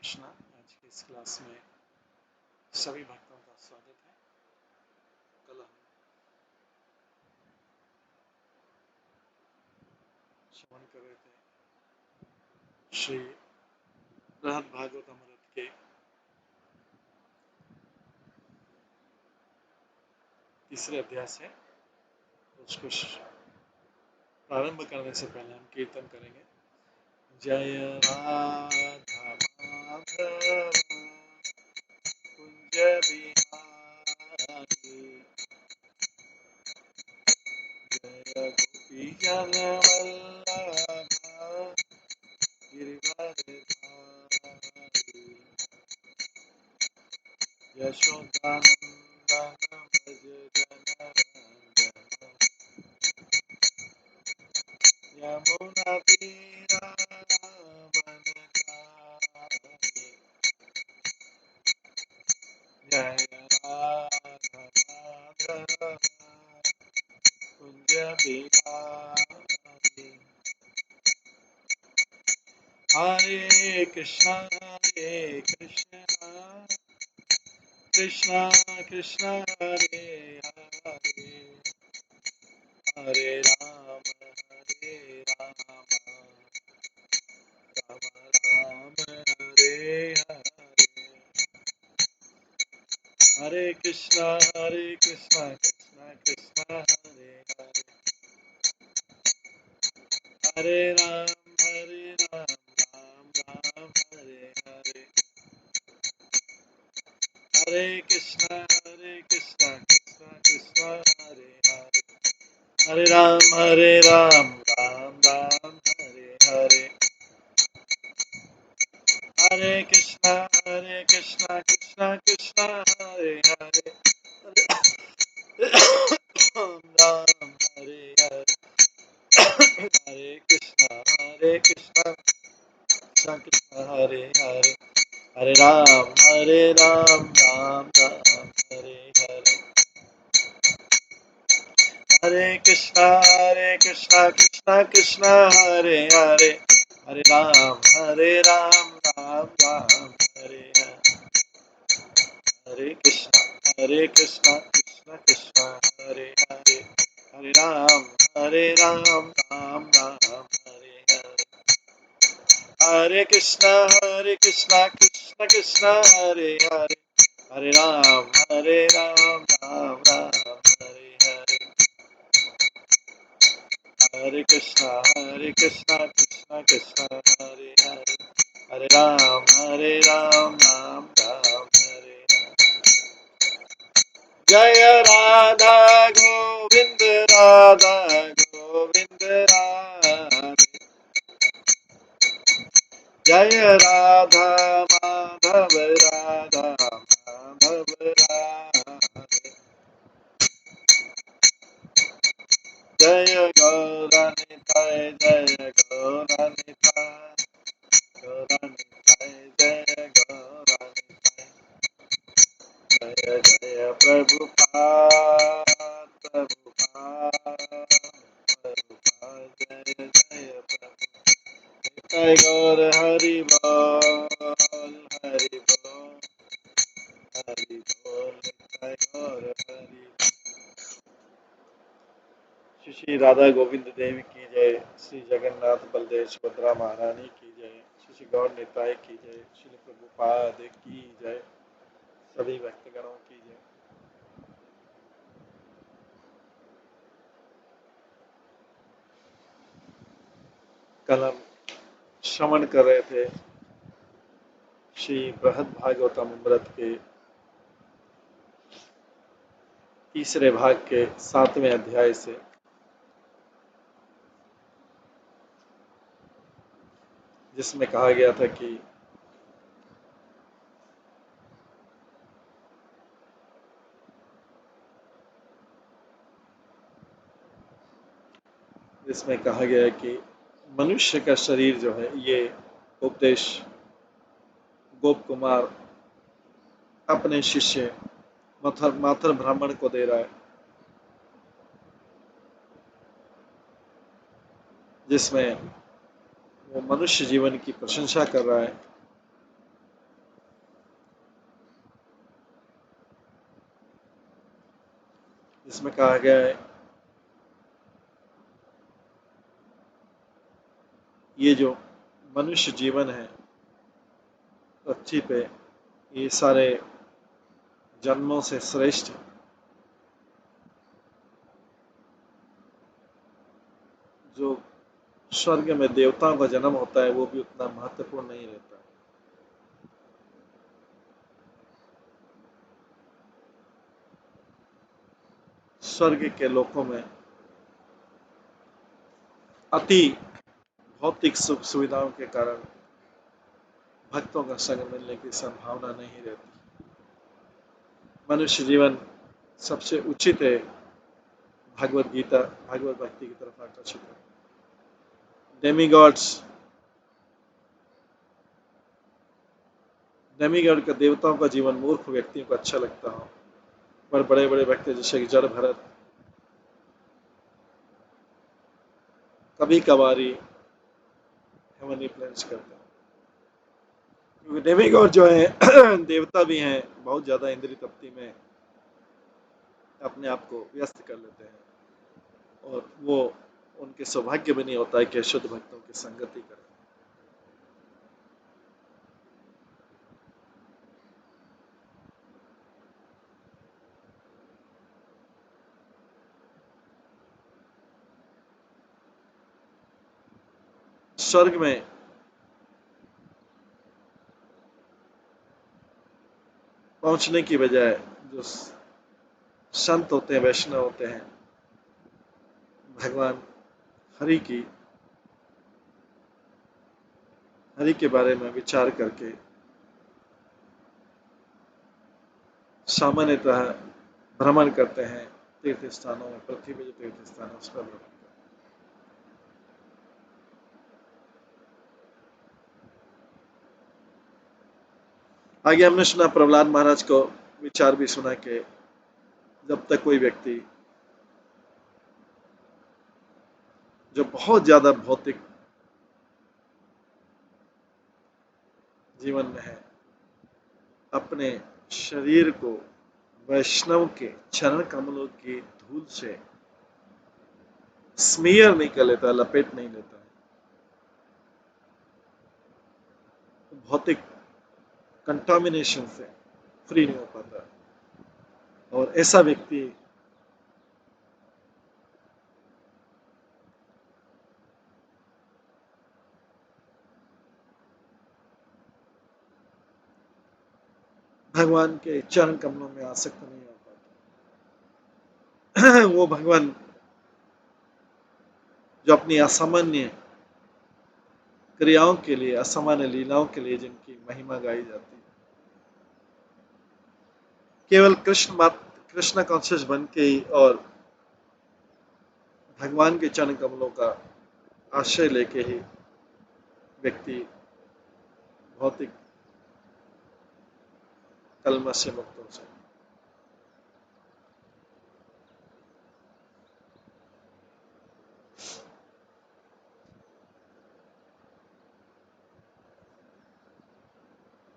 कृष्णा। आज की इस क्लास में सभी भक्तों का स्वागत है। कल हम श्रवण कर रहे थे श्री बृहद भागवतामृत के तीसरे अध्याय से। उसको प्रारंभ करने से पहले हम कीर्तन करेंगे। जय राधा माधव कुंज बिहारी, जय गोपी जन वल्लभ गिरिवरधारी, यशोदानंदन भज जनरंजन, यमुना तीरावनचारि, जय राधा माधव कुंज बिहारी। हरे कृष्णा कृष्णा कृष्णा हरे हरे, हरे राम राम राम हरे हरे, हरे कृष्णा कृष्णा कृष्णा हरे हरे, हरे राम राम राम हरे हरे, हरे कृष्णा कृष्णा कृष्णा हरे हरे, हरे राम राम राम हरे हरे, हरे कृष्णा कृष्णा कृष्णा हरे हरे, राम राम हरे हरे, हरे कृष्णा कृष्णा कृष्णा हरे हरे, हरे राम राम हरे हरे, हरे कृष्णा कृष्णा कृष्णा हरे हरे, हरे राम राम राम हरे हरे, हरे कृष्णा कृष्णा कृष्णा हरे हरे, हरे राम राम राम हरे हरे, हरे कृष्णा कृष्णा कृष्णा हरे हरे, हरे राम राम हरे हरे, हरे कृष्णा कृष्णा कृष्णा हरे हरे, हरे राम राम हरे हरे, जय राधा गोविंद राधा गोविंद राधे, जय राधा माधव राधा माधव राधे, जय गौरनिताय जय गौरनिताय गौरनिताय जय गौरनिताय, जय जय प्रभुपाद प्रभुपाद प्रभुपाद, जय जय प्रभु, जय गौर हरि बोल हरि बोल हरि बोल, जय गौर हरि। श्री राधा गोविंद देव की जय, श्री जगन्नाथ बलदेव सुभद्रा महारानी की जय, श्री गौर निताय की जय, श्री प्रभुपाद की जय, सभी भक्तगणों की जय। कल हम श्रवण कर रहे थे श्री बृहद भागवतामृत के तीसरे भाग के 7वें अध्याय से, जिसमें कहा गया था कि मनुष्य का शरीर जो है, ये उपदेश गोप कुमार अपने शिष्य माथुर ब्राह्मण को दे रहा है, जिसमें वो मनुष्य जीवन की प्रशंसा कर रहा है जिसमें कहा गया है ये जो मनुष्य जीवन है पृथ्वी पे, ये सारे जन्मों से श्रेष्ठ है। जो स्वर्ग में देवताओं का जन्म होता है वो भी उतना महत्वपूर्ण नहीं रहता। स्वर्ग के लोकों में अति भौतिक सुख सुविधाओं के कारण भक्तों का संग मिलने की संभावना नहीं रहती। मनुष्य जीवन सबसे उचित है भगवत गीता भगवत भक्ति की तरफ आकर्षित है। डेमीगॉड का देवताओं का जीवन मूर्ख व्यक्तियों को अच्छा लगता हो, पर बड़े बड़े व्यक्ति जैसे कि जड़ भरत कभी कभारी हेवनली प्लेन्स करते हैं, क्योंकि डेमीगॉड जो है देवता भी हैं, बहुत ज्यादा इंद्रिय तृप्ति में अपने आप को व्यस्त कर लेते हैं और वो उनके सौभाग्य भी नहीं होता है कि शुद्ध भक्तों की संगति करें। स्वर्ग में पहुंचने की बजाय जो संत होते हैं, वैष्णव होते हैं, भगवान हरि के बारे में विचार करके सामान्यतः भ्रमण करते हैं तीर्थ स्थानों में, पृथ्वी पे जो तीर्थ स्थान है उस पर भ्रमण करते हैं। आगे हमने सुना प्रहलाद महाराज को विचार भी सुना कि जब तक कोई व्यक्ति जो बहुत ज्यादा भौतिक जीवन में है अपने शरीर को वैष्णव के चरण कमलों की धूल से स्मीयर नहीं कर लेता, लपेट नहीं लेता है, भौतिक कंटामिनेशन से फ्री नहीं हो पाता। और ऐसा व्यक्ति भगवान के चरण कमलों में आसक्त नहीं हो पाता। वो भगवान जो अपनी असामान्य क्रियाओं के लिए, असामान्य लीलाओं के लिए जिनकी महिमा गाई जाती है, केवल कृष्ण कॉन्शियस बन के ही और भगवान के चरण कमलों का आश्रय लेके ही व्यक्ति भौतिक कलमश से मुक्त हो सकता।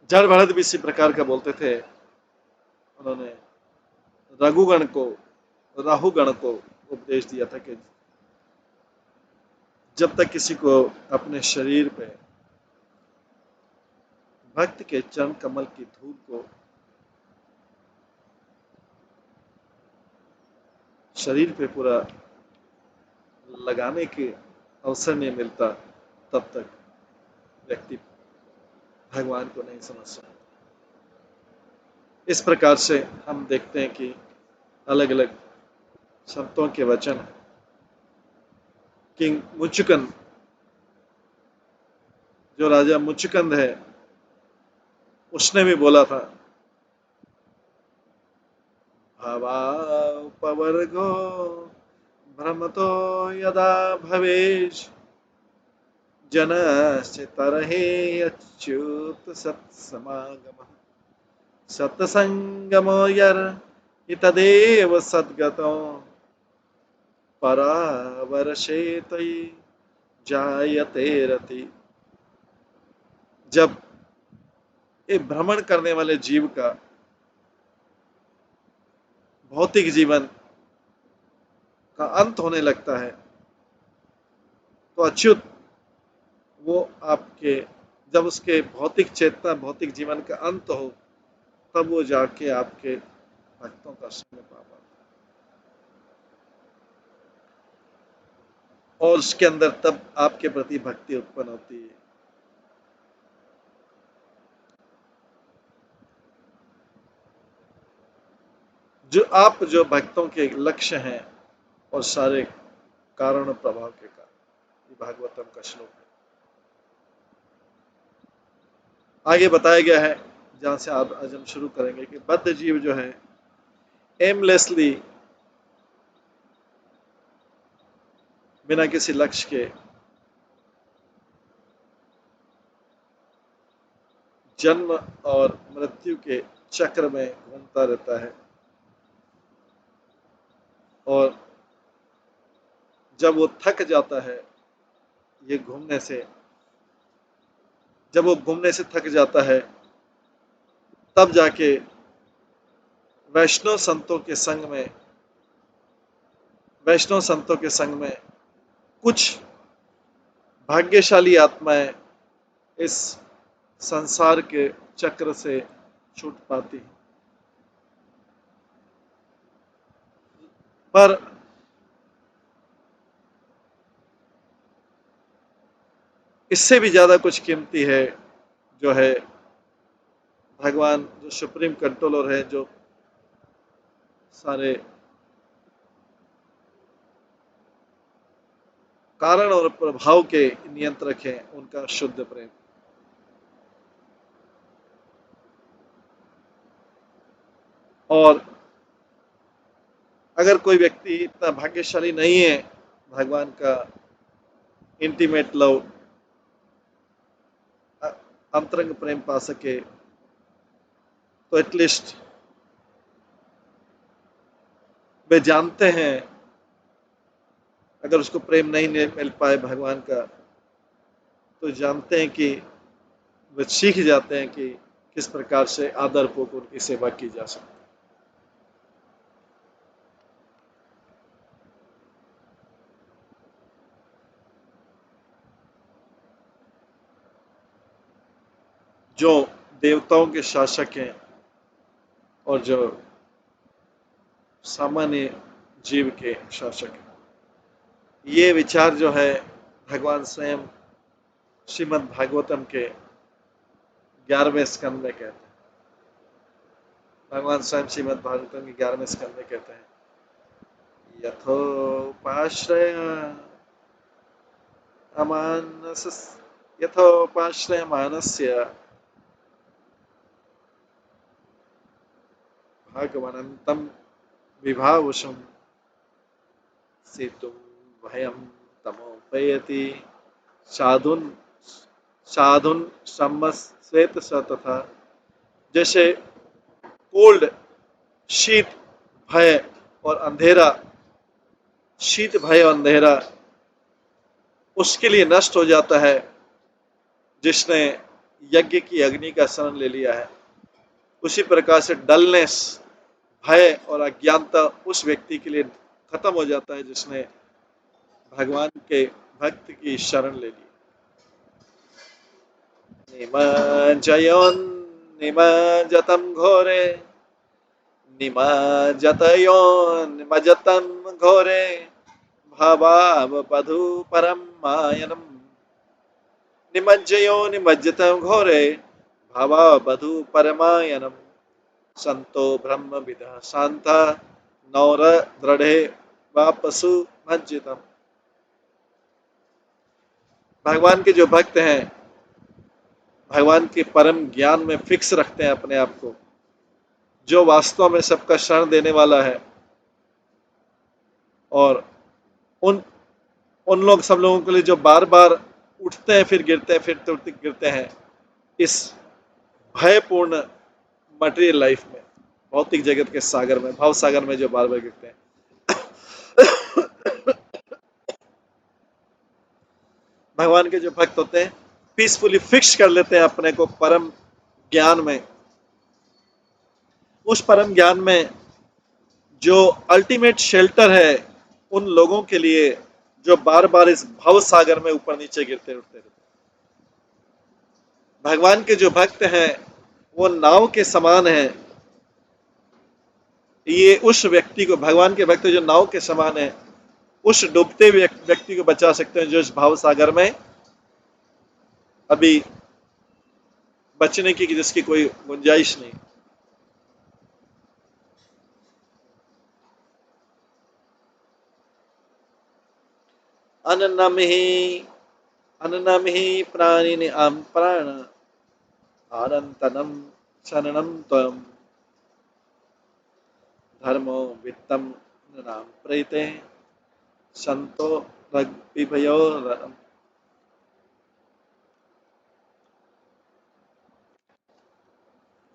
जड़ भरत भी इसी प्रकार का बोलते थे। उन्होंने रघुगण को राहुगण को उपदेश दिया था कि जब तक किसी को अपने शरीर पे भक्त के चरण कमल की धूल को शरीर पे पूरा लगाने के अवसर नहीं मिलता, तब तक व्यक्ति भगवान को नहीं समझ सकता। इस प्रकार से हम देखते हैं कि अलग अलग संतों के वचन, किंग मुचुकंद, जो राजा मुचुकंद है, उसने भी बोला था भावापवर्गो भ्रमतो यदा भवेश जनस्य तरहे अच्युत सत्समागमः सत्संगमो यर तदेव सद्गतो परावरशेतै जायते रति। जब एक भ्रमण करने वाले जीव का भौतिक जीवन का अंत होने लगता है, तो अच्युत वो आपके, जब उसके भौतिक चेतना, भौतिक जीवन का अंत हो, तब वो जाके आपके भक्तों का संग पा पाता है और उसके अंदर तब आपके प्रति भक्ति उत्पन्न होती है। जो भक्तों के लक्ष्य हैं और सारे कारण और प्रभाव के कारण, ये भागवतम का श्लोक है। आगे बताया गया है, जहां से आज हम शुरू करेंगे, कि बद्ध जीव जो है एमलेसली, बिना किसी लक्ष्य के जन्म और मृत्यु के चक्र में घूमता रहता है, और जब वो थक जाता है ये घूमने से, जब वो घूमने से थक जाता है, तब जाके वैष्णव संतों के संग में, वैष्णव संतों के संग में कुछ भाग्यशाली आत्माएं इस संसार के चक्र से छूट पाती हैं। पर इससे भी ज्यादा कुछ कीमती है, जो है भगवान, जो सुप्रीम कंट्रोलर है, जो सारे कारण और प्रभाव के नियंत्रक हैं, उनका शुद्ध प्रेम। और अगर कोई व्यक्ति इतना भाग्यशाली नहीं है भगवान का इंटीमेट लव, अंतरंग प्रेम पा सके, तो एटलीस्ट वे जानते हैं, अगर उसको प्रेम नहीं मिल पाए भगवान का, तो जानते हैं कि वे सीख जाते हैं कि किस प्रकार से आदरपूर्वक उनकी सेवा की जा सकती है। जो देवताओं के शासक हैं और जो सामान्य जीव के शासक हैं, ये विचार जो है भगवान स्वयं श्रीमद् भागवतम के 11वें स्कंद में कहते हैं। भगवान स्वयं श्रीमद् भागवतम के 11वें स्कंद में कहते हैं, यथोपाश्रय अमानस यथोपाश्रय मानस्य भागवनंतम विभावशम सेतुम भयम तमोपयति साधुन साधुन सम्मस्वेत स तथा। जैसे कोल्ड, शीत, भय और अंधेरा, शीत भय और अंधेरा उसके लिए नष्ट हो जाता है जिसने यज्ञ की अग्नि का शरण ले लिया है, उसी प्रकार से डलनेस, भय और अज्ञानता उस व्यक्ति के लिए खत्म हो जाता है जिसने भगवान के भक्त की शरण ले ली। निमज्जयोन् निमज्जतं घोरे निमज्जतयोन्निमज्जतं घोरे भावावपधु परं मायनम्। निमज्जयो निमज्जतं घोरे भावावपधु परमायनम्। संतो ब्रह्मविदः शान्ता नौर दृढ़े वापसु मज्जितम्। भगवान के जो भक्त हैं, भगवान के परम ज्ञान में फिक्स रखते हैं अपने आप को, जो वास्तव में सबका शरण देने वाला है, और उन उन लोग, सब लोगों के लिए जो बार बार उठते हैं फिर गिरते हैं, फिर गिरते हैं इस भयपूर्ण मटेरियल लाइफ में, भौतिक जगत के सागर में, भाव सागर में जो बार बार गिरते हैं, भगवान के जो भक्त होते हैं पीसफुली फिक्स कर लेते हैं अपने को परम ज्ञान में। उस परम ज्ञान में जो अल्टीमेट शेल्टर है, उन लोगों के लिए जो बार बार इस भव सागर में ऊपर नीचे गिरते उठते रहते। भगवान के जो भक्त हैं वो नाव के समान हैं। ये उस व्यक्ति को, भगवान के भक्त जो नाव के समान है, उस डूबते व्यक्ति को बचा सकते हैं जो इस भाव सागर में अभी बचने की जिसकी कोई गुंजाइश नहीं। अननमिहि अननमिहि प्राणिनि प्राण आनंतनम शरणम त्वं धर्मो वित्तम नाम प्रेते संतो रग्विभयो।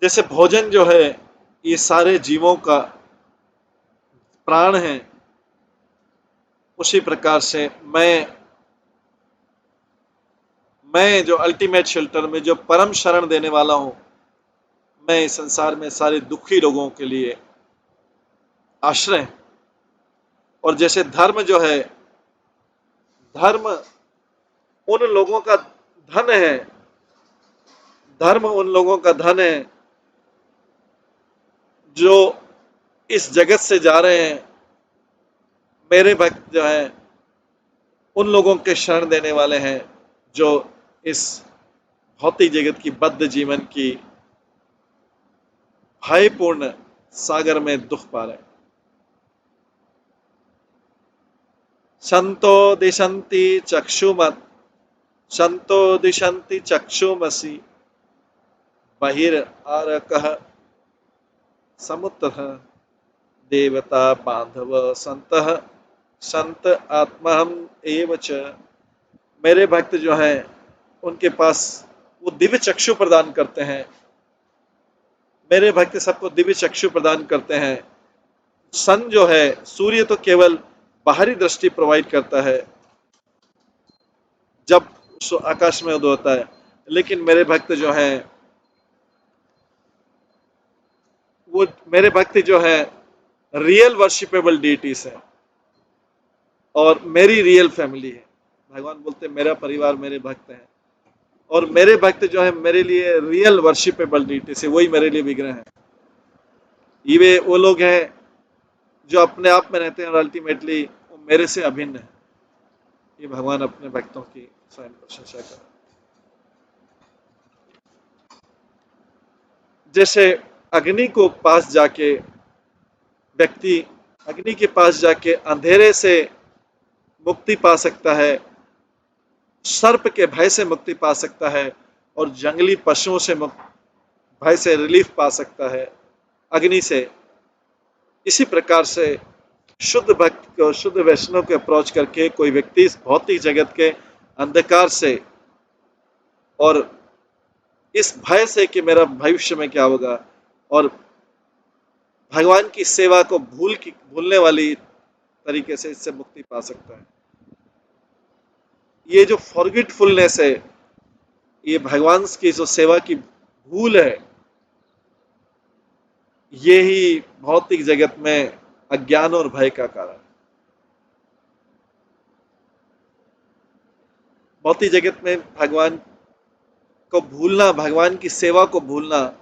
जैसे भोजन जो है ये सारे जीवों का प्राण है, उसी प्रकार से मैं जो अल्टीमेट शेल्टर में जो परम शरण देने वाला हूं, मैं इस संसार में सारे दुखी लोगों के लिए आश्रय। और जैसे धर्म जो है, धर्म उन लोगों का धन है, धर्म उन लोगों का धन है जो इस जगत से जा रहे हैं। मेरे भक्त जो हैं उन लोगों के शरण देने वाले हैं जो इस भौतिक जगत की बद्ध जीवन की भयपूर्ण सागर में दुख पा रहे हैं। संतो दिशंति चक्षुमत संतो दिशंति चक्षुमसि बहिर आरकः समुत्रः देवता बांधव संतः संत आत्महम एव च। मेरे भक्त जो हैं उनके पास वो दिव्य चक्षु प्रदान करते हैं। मेरे भक्त सबको दिव्य चक्षु प्रदान करते हैं। सन जो है, सूर्य तो केवल बाहरी दृष्टि प्रोवाइड करता है जब आकाश में उदय होता है, लेकिन मेरे भक्त जो हैं वो मेरे भक्त जो हैं रियल वर्शिपेबल डीटीज है और मेरी रियल फैमिली है। भगवान बोलते हैं मेरा परिवार मेरे भक्त हैं, और मेरे भक्त जो है मेरे लिए रियल वर्शिपेबल डीटीज है, वही मेरे लिए विग्रह है। ये वो लोग हैं जो अपने आप में रहते हैं और अल्टीमेटली वो मेरे से अभिन्न है। ये भगवान अपने भक्तों की स्वयं प्रशंसा कर। जैसे अग्नि को पास जाके व्यक्ति अग्नि के पास जाके अंधेरे से मुक्ति पा सकता है, सर्प के भय से मुक्ति पा सकता है, और जंगली पशुओं से भय से रिलीफ पा सकता है अग्नि से। इसी प्रकार से शुद्ध भक्त को, शुद्ध वैष्णव को अप्रोच करके कोई व्यक्ति इस भौतिक जगत के अंधकार से और इस भय से कि मेरा भविष्य में क्या होगा, और भगवान की सेवा को भूलने वाली तरीके से इससे मुक्ति पा सकता है। ये जो फॉरगेटफुलनेस है, ये भगवान की जो सेवा की भूल है, ये ही भौतिक जगत में अज्ञान और भय का कारण। भौतिक जगत में भगवान को भूलना, भगवान की सेवा को भूलना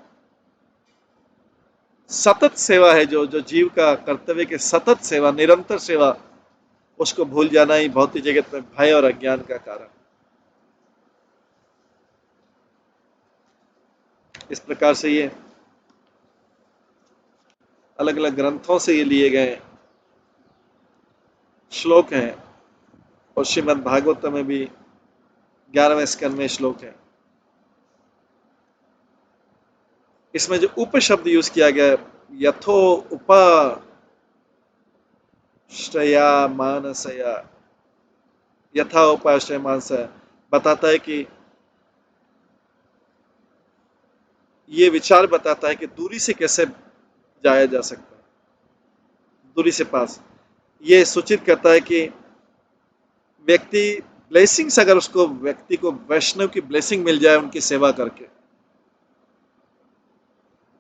सतत सेवा है। जो जो जीव का कर्तव्य के सतत सेवा, निरंतर सेवा, उसको भूल जाना ही भौतिक जगत में भय और अज्ञान का कारण। इस प्रकार से ये अलग अलग ग्रंथों से ये लिए गए श्लोक हैं, और श्रीमद् भागवत में भी 11वें स्कंद में श्लोक है। इसमें जो उप शब्द यूज किया गया, यथो उपाश्रया मानसया, यथा उपाश्रय मानसया, बताता है कि ये विचार बताता है कि दूरी से कैसे जाया जा सकता है, दूरी से पास। ये सूचित करता है कि व्यक्ति ब्लेसिंग्स, अगर उसको व्यक्ति को वैष्णव की ब्लेसिंग मिल जाए उनकी सेवा करके,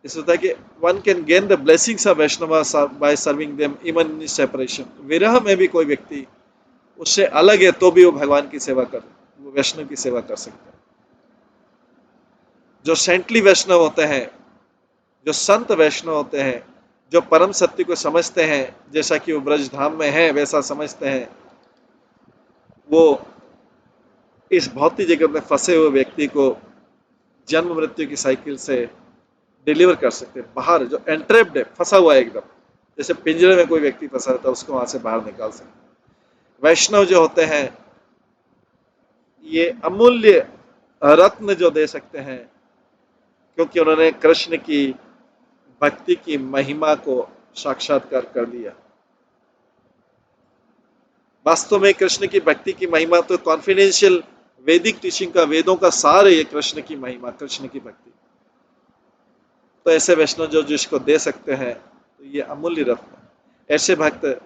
इस होता है कि one can gain the blessings of Vaishnav by serving them even in separation. विरह में भी कोई व्यक्ति उससे अलग है तो भी वो भगवान की सेवा कर, वो वैष्णव की सेवा कर सकता है। जो सेंटली वैष्णव होते हैं, जो संत वैष्णव होते हैं, जो परम सत्य को समझते हैं, जैसा कि वो ब्रज धाम में है वैसा समझते हैं, वो इस भौतिक जगत में फंसे हुए व्यक्ति को जन्म मृत्यु की साइकिल से डिलीवर कर सकते हैं, बाहर जो एंट्रेप्ड है, फंसा हुआ है एकदम, जैसे पिंजरे में कोई व्यक्ति फंसा रहता है उसको वहां से बाहर निकाल सकते हैं। वैष्णव जो होते हैं ये अमूल्य रत्न जो दे सकते हैं, क्योंकि उन्होंने कृष्ण की भक्ति की महिमा को साक्षात्कार कर लिया। वास्तव में कृष्ण की भक्ति की महिमा तो कॉन्फिडेंशियल वैदिक टीचिंग का, वेदों का सार है ये कृष्ण की महिमा, कृष्ण की भक्ति। तो ऐसे वैष्णव जो जिसको दे सकते हैं तो ये अमूल्य रत्न है। ऐसे भक्त,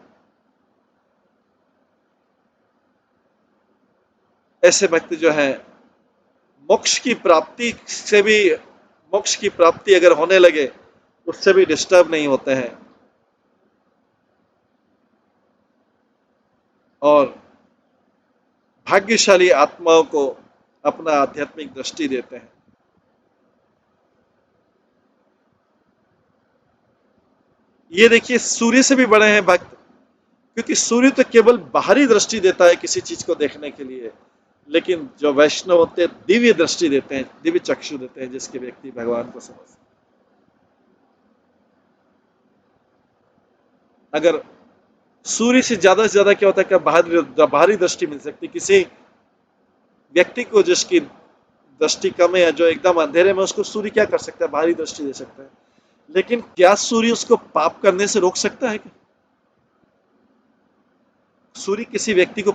ऐसे भक्त जो है मोक्ष की प्राप्ति से भी, मोक्ष की प्राप्ति अगर होने लगे उससे भी डिस्टर्ब नहीं होते हैं और भाग्यशाली आत्माओं को अपना आध्यात्मिक दृष्टि देते हैं। ये देखिए सूर्य से भी बड़े हैं भक्त, क्योंकि सूर्य तो केवल बाहरी दृष्टि देता है किसी चीज को देखने के लिए, लेकिन जो वैष्णव होते हैं दिव्य दृष्टि देते हैं, दिव्य चक्षु देते हैं, जिसके व्यक्ति भगवान को समझते हैं। अगर सूर्य से ज्यादा क्या होता है कि बाहरी दृष्टि मिल सकती किसी व्यक्ति को जिसकी दृष्टि कम है या जो एकदम अंधेरे में, उसको सूर्य क्या कर सकता है, बाहरी दृष्टि दे सकता है। लेकिन क्या सूर्य उसको पाप करने से रोक सकता है? सूर्य किसी व्यक्ति को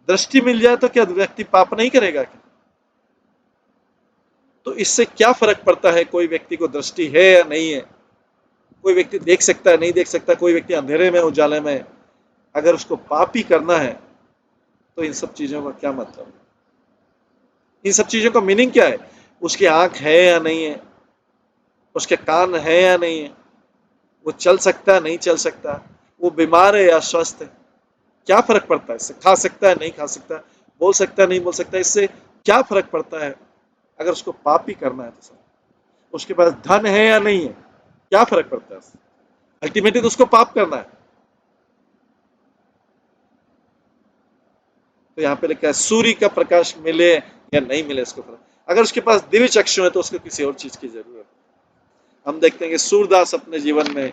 दृष्टि मिल जाए तो क्या व्यक्ति पाप नहीं करेगा क्या? तो इससे क्या फर्क पड़ता है कोई व्यक्ति को दृष्टि है या नहीं है? कोई व्यक्ति देख सकता है नहीं देख सकता, कोई व्यक्ति अंधेरे में उजाले में, अगर उसको पाप ही करना है तो इन सब चीजों का क्या मतलब है? इन सब चीजों का मीनिंग क्या है? उसकी आंख है या नहीं है, उसके कान है या नहीं है, वो चल सकता है नहीं चल सकता, वो बीमार है या स्वस्थ है, क्या फर्क पड़ता है इससे? खा सकता है नहीं खा सकता, बोल सकता है नहीं बोल सकता, इससे क्या फर्क पड़ता है? अगर उसको पाप ही करना है तो सर, उसके पास धन है या नहीं है, क्या फर्क पड़ता है? अल्टीमेटली तो उसको पाप करना है। तो यहाँ पे लिखा है सूर्य का प्रकाश मिले या नहीं मिले इसको फर्क, अगर उसके पास दिव्य चक्षु है तो उसको किसी और चीज की जरूरत है। हम देखते हैं कि सूरदास अपने जीवन में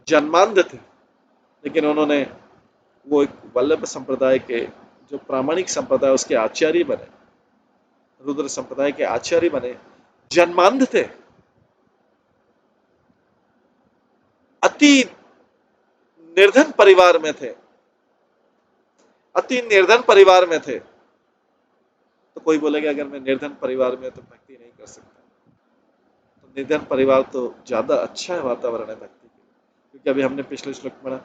जन्मांध थे, लेकिन उन्होंने वो एक वल्लभ संप्रदाय के, जो प्रामाणिक संप्रदाय उसके आचार्य बने, रुद्र संप्रदाय के आचार्य बने, जन्मांध थे, अति निर्धन परिवार में थे, अति निर्धन परिवार में थे। तो कोई बोलेगा अगर मैं निर्धन परिवार में तो भक्ति नहीं कर सकता, तो निर्धन परिवार तो ज्यादा अच्छा है वातावरण है भक्ति के लिए। क्योंकि अभी हमने पिछले श्लोक में पढ़ा,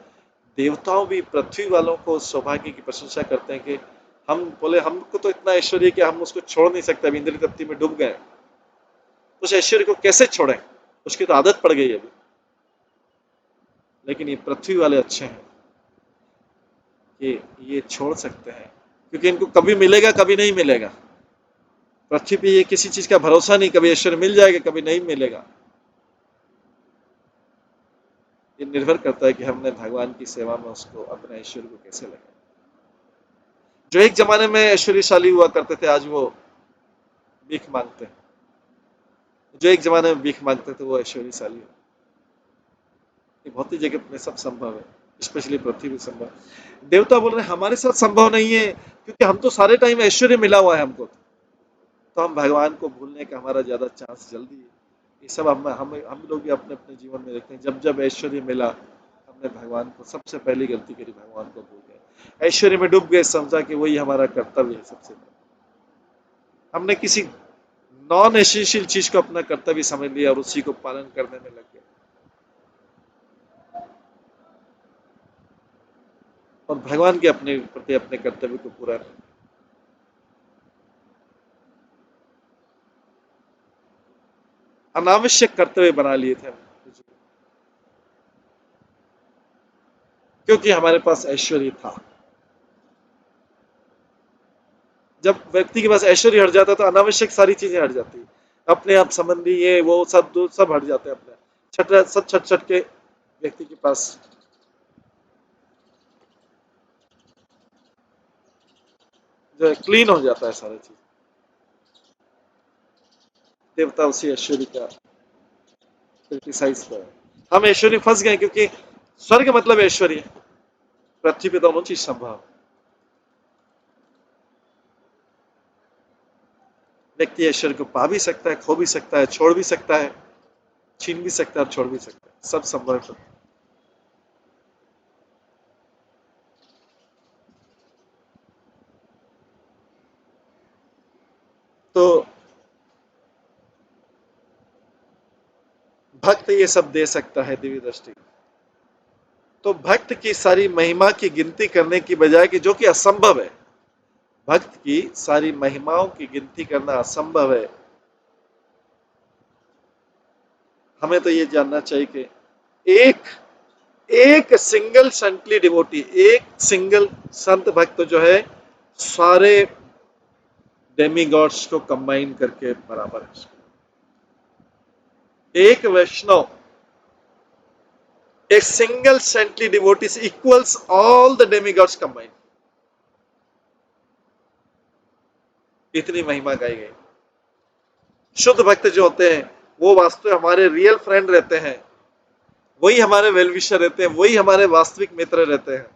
देवताओं भी पृथ्वी वालों को सौभाग्य की प्रशंसा करते हैं कि हम बोले हमको तो इतना ऐश्वर्य कि हम उसको छोड़ नहीं सकते, अभी इंद्रिय तृप्ति में डूब गए, उस ऐश्वर्य को कैसे छोड़ें, उसकी तो आदत पड़ गई अभी। लेकिन ये पृथ्वी वाले अच्छे हैं कि ये छोड़ सकते हैं, क्योंकि इनको कभी मिलेगा कभी नहीं मिलेगा। पृथ्वी पे ये किसी चीज का भरोसा नहीं, कभी ऐश्वर्य मिल जाएगा कभी नहीं मिलेगा। ये निर्भर करता है कि हमने भगवान की सेवा में उसको अपने ऐश्वर्य को कैसे लगाया। जो एक जमाने में ऐश्वर्यशाली हुआ करते थे आज वो भीख मांगते हैं, जो एक जमाने में भीख मांगते थे वो ऐश्वर्यशाली हो। ये भौतिक जगत में सब संभव है, स्पेशली पृथ्वी में संभव है। देवता बोल रहे हैं हमारे साथ संभव नहीं है, क्योंकि हम तो सारे टाइम ऐश्वर्य मिला हुआ है हमको, तो हम भगवान को भूलने का हमारा ज्यादा चांस जल्दी है। ये सब हम लोग भी अपने अपने जीवन में देखते हैं, जब जब ऐश्वर्य मिला हमने भगवान को सबसे पहली गलती करी, भगवान को भूल गए, ऐश्वर्य में डूब गए, समझा कि वही हमारा कर्तव्य है सबसे पहले। हमने किसी नॉन एसेंशियल चीज को अपना कर्तव्य समझ लिया और उसी को पालन करने में लग गए, और भगवान के अपने प्रति अपने कर्तव्य को पूरा नहीं। अनावश्यक कर्तव्य बना लिए थे, क्योंकि हमारे पास ऐश्वर्य था। जब व्यक्ति के पास ऐश्वर्य हट जाता है तो अनावश्यक सारी चीजें हट जाती है, अपने आप संबंधी ये वो सब हट जाते हैं, अपने छट सब छट छट के व्यक्ति के पास जो है क्लीन हो जाता है सारा चीज। देवता उसी ऐश्वर्य का क्रिटिसाइज कर रहे हैं। हम ऐश्वर्य फंस गए, क्योंकि स्वर्ग मतलब ऐश्वर्य, पृथ्वी पे दोनों चीज संभव है। व्यक्ति ऐश्वर्य को पा भी सकता है, खो भी सकता है, छोड़ भी सकता है, छीन भी सकता है और छोड़ भी सकता है, सब संभव है। तो भक्त ये सब दे सकता है दिव्य दृष्टि। तो भक्त की सारी महिमा की गिनती करने की बजाय, कि जो कि असंभव है, भक्त की सारी महिमाओं की गिनती करना असंभव है, हमें तो ये जानना चाहिए कि एक एक सिंगल संतली डिवोटी, एक सिंगल संत भक्त जो है, सारे डेमी गॉड्स को कंबाइन करके बराबर है। एक वैष्णव, एक single saintly devotee equals all the Demi God's combine. इतनी महिमा गाई गई। शुद्ध भक्त जो होते हैं वो वास्तव हमारे रियल फ्रेंड रहते हैं, वही हमारे वेलविशर रहते हैं, वही हमारे वास्तविक मित्र रहते हैं,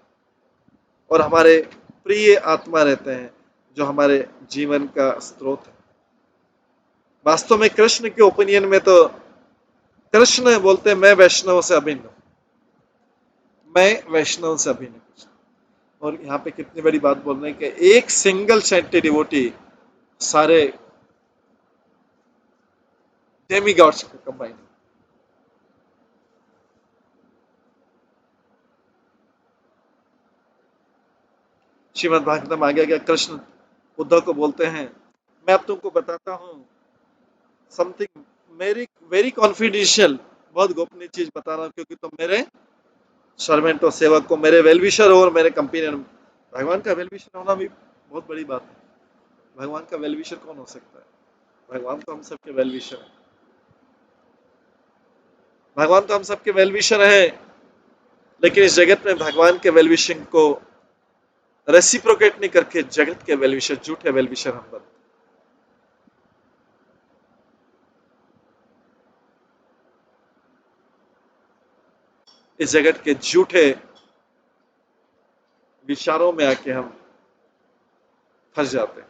और हमारे प्रिय आत्मा रहते हैं, जो हमारे जीवन का स्रोत है। वास्तव में कृष्ण के ओपिनियन में तो कृष्ण बोलते हैं, मैं वैष्णव से अभिन्न हूं, मैं वैष्णव से अभिन्न हूं। और यहाँ पे कितनी बड़ी बात बोल रहे हैं कि एक सिंगल सेंटी डिवोटी सारे डेमी गॉड्स को कंबाइन। श्रीमद् भागवतम आगे गया, कृष्ण उद्धव को बोलते हैं, मैं अब तुमको बताता हूं समथिंग मेरी वेरी कॉन्फिडेंशियल, बहुत गोपनीय चीज बता रहा हूं, क्योंकि तुम मेरे सर्वेंट हो, सेवक को, मेरे वेलविशर हो और मेरे कंपेनियन। भगवान का वेलविशर होना भी बहुत बड़ी बात है। भगवान का वेलविशर कौन हो सकता है? भगवान तो हम सबके वेलविशर है। भगवान तो हम सबके वेलविशर है, लेकिन इस जगत में भगवान के वेलविशिंग को रेसिप्रोकेट नहीं करके जगत के वेलविशर, झूठे वेलविशर हम बनते। इस जगत के झूठे विचारों में आके हम फंस जाते हैं।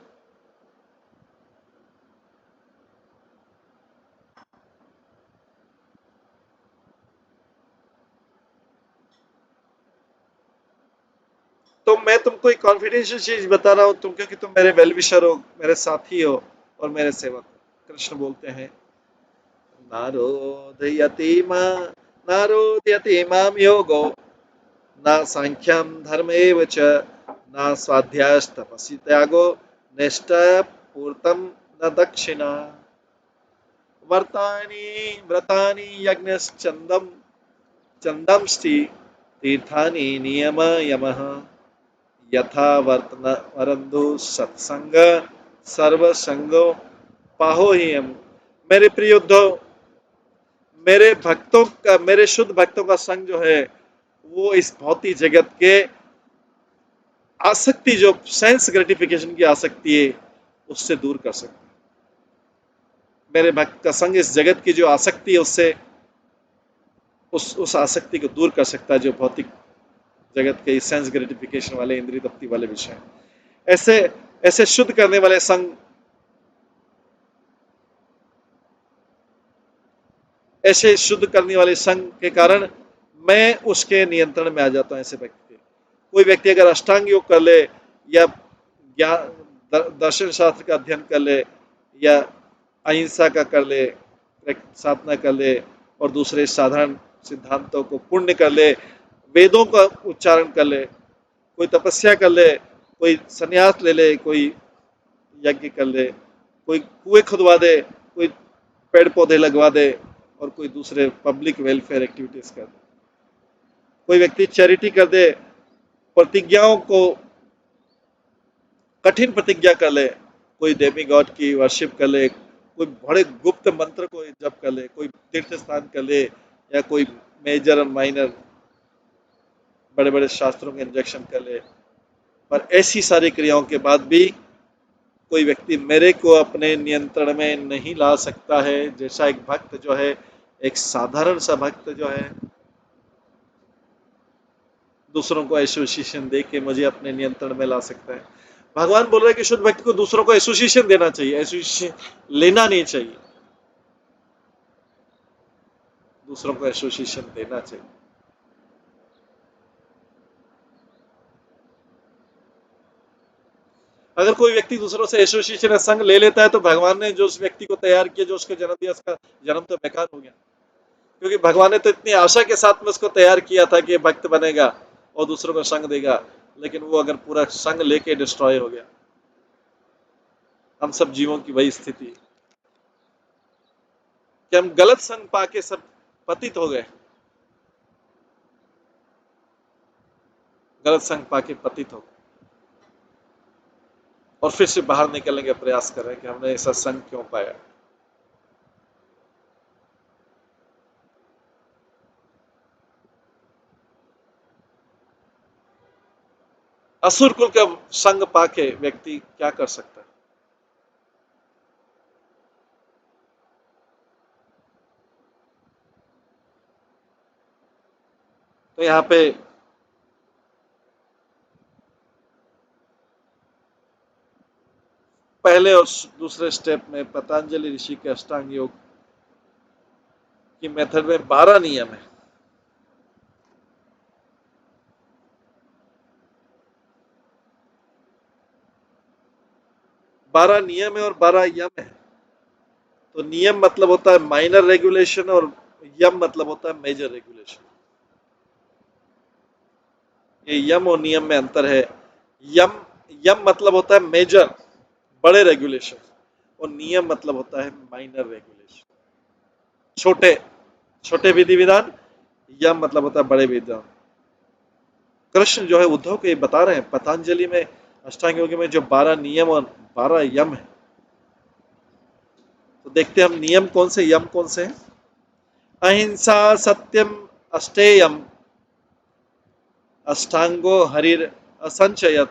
तो मैं तुमको एक कॉन्फिडेंशियल चीज बता रहा हूं, तुम क्योंकि तुम मेरे वेलविशर हो, मेरे साथी हो और मेरे सेवक हो। कृष्ण बोलते हैं, नारोदयति मा नारोदयति माम योगो न सांख्यम धर्मेव च न स्वाध्यायस्तपसि त्यागो निष्ठा पूर्तम न दक्षिणा व्रतानि व्रतानि यज्ञश्चंदम चंदम स्ति तीर्थानि नियम यमः यथा वर्तन वरंदु सत्संग सर्वसंगो पाहो ही हम। मेरे प्रिय उद्धव, मेरे भक्तों का, मेरे शुद्ध भक्तों का संग जो है, वो इस भौतिक जगत के आसक्ति, जो सेंस ग्रेटिफिकेशन की आसक्ति है, उससे दूर कर सकते हैं। मेरे भक्त का संग इस जगत की जो आसक्ति है, उससे उस आसक्ति को दूर कर सकता है, जो भौतिक जगत के सेंस ग्रेटिफिकेशन वाले, इंद्रिय तृप्ति वाले विषय हैं। ऐसे ऐसे शुद्ध करने वाले संग, ऐसे शुद्ध करने वाले संग के कारण मैं उसके नियंत्रण में आ जाता हूं। ऐसे व्यक्ति, कोई व्यक्ति अगर अष्टांग योग कर ले, या ज्ञान दर्शन शास्त्र का अध्ययन कर ले, या अहिंसा का कर ले, साधना कर ले, और दूसरे साधारण सिद्धांतों को पुण्य कर ले, वेदों का उच्चारण कर ले, कोई तपस्या कर ले, कोई संन्यास ले ले, कोई यज्ञ कर ले, कोई कुएं खुदवा दे, कोई पेड़ पौधे लगवा दे और कोई दूसरे पब्लिक वेलफेयर एक्टिविटीज कर दे, कोई व्यक्ति चैरिटी कर दे, प्रतिज्ञाओं को कठिन प्रतिज्ञा कर ले, कोई देवी गॉड की वर्शिप कर ले, कोई बड़े गुप्त मंत्र को जप कर ले, कोई तीर्थ स्थान कर ले, या कोई मेजर और माइनर बड़े बड़े शास्त्रों के इंजेक्शन कर ले, पर ऐसी सारी क्रियाओं के बाद भी कोई व्यक्ति मेरे को अपने नियंत्रण में नहीं ला सकता है, जैसा एक भक्त जो है, एक साधारण सा भक्त जो है, दूसरों को एसोसिएशन दे के मुझे अपने नियंत्रण में ला सकता है। भगवान बोल रहे हैं कि शुद्ध भक्ति को दूसरों को एसोसिएशन देना चाहिए, एसोसिएशन लेना नहीं चाहिए, दूसरों को एसोसिएशन देना चाहिए। अगर कोई व्यक्ति दूसरों से एसोसिएशन या संग ले लेता है तो भगवान ने जो उस व्यक्ति को तैयार किया, जो उसको जन्म दिया, उसका जन्म तो बेकार हो गया, क्योंकि भगवान ने तो इतनी आशा के साथ में उसको तैयार किया था कि भक्त बनेगा और दूसरों को संग देगा, लेकिन वो अगर पूरा संग लेके डिस्ट्रॉय हो गया। हम सब जीवों की वही स्थिति है कि हम गलत संग पाके सब पतित हो गए, गलत संग पाके पतित हो गए, और फिर से बाहर निकलने का प्रयास कर रहे हैं कि हमने ऐसा संग क्यों पाया। असुर कुल का संग पाके व्यक्ति क्या कर सकता है? तो यहाँ पे पहले और दूसरे स्टेप में पतंजलि ऋषि के अष्टांग योग की मेथड में 12 नियम है। 12 नियम है और 12 यम है। तो नियम मतलब होता है माइनर रेगुलेशन और यम मतलब होता है मेजर रेगुलेशन। ये यम और नियम में अंतर है। यम यम मतलब होता है मेजर, बड़े रेगुलेशन, और नियम मतलब होता है माइनर रेगुलेशन, छोटे छोटे विधि विधान। यम मतलब होता है बड़े विधि विधान। कृष्ण जो है उद्धव को ये बता रहे हैं पतंजलि में अष्टांग योग में जो 12 नियम और 12 यम है। तो देखते हैं हम नियम कौन से, यम कौन से हैं। अहिंसा सत्यम अष्टेयम अष्टांगो हरिर असंचयत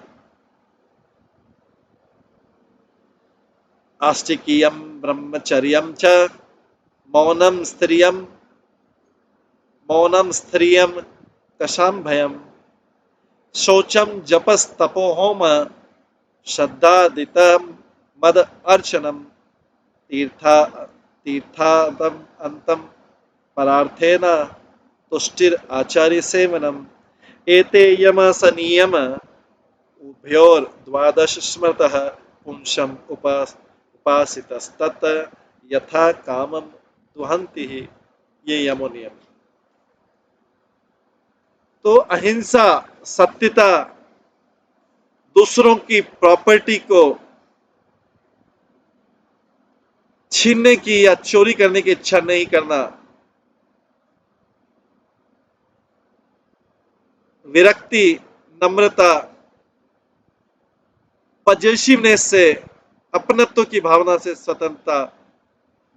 आस्तिकीयम ब्रह्मचर्यम च मौनम स्त्रियम मौनम स्त्रियम कशाम भयम शौचम जपस तपोहोम श्रद्धादितम मद अर्चनम तीर्था तीर्थातम अंतम परार्थेन तुष्टिर आचार्य सेवनम एते यम सनियम उभयोर द्वादश स्मृतः पुंसम उपासितस्तत् यथा कामम दुहन्ति ही। ये यमो नियम। तो अहिंसा, सत्यता, दूसरों की प्रॉपर्टी को छीनने की या चोरी करने की इच्छा नहीं करना, विरक्ति, नम्रता, पॉजिटिवनेस से, अपनत्व की भावना से स्वतंत्रता,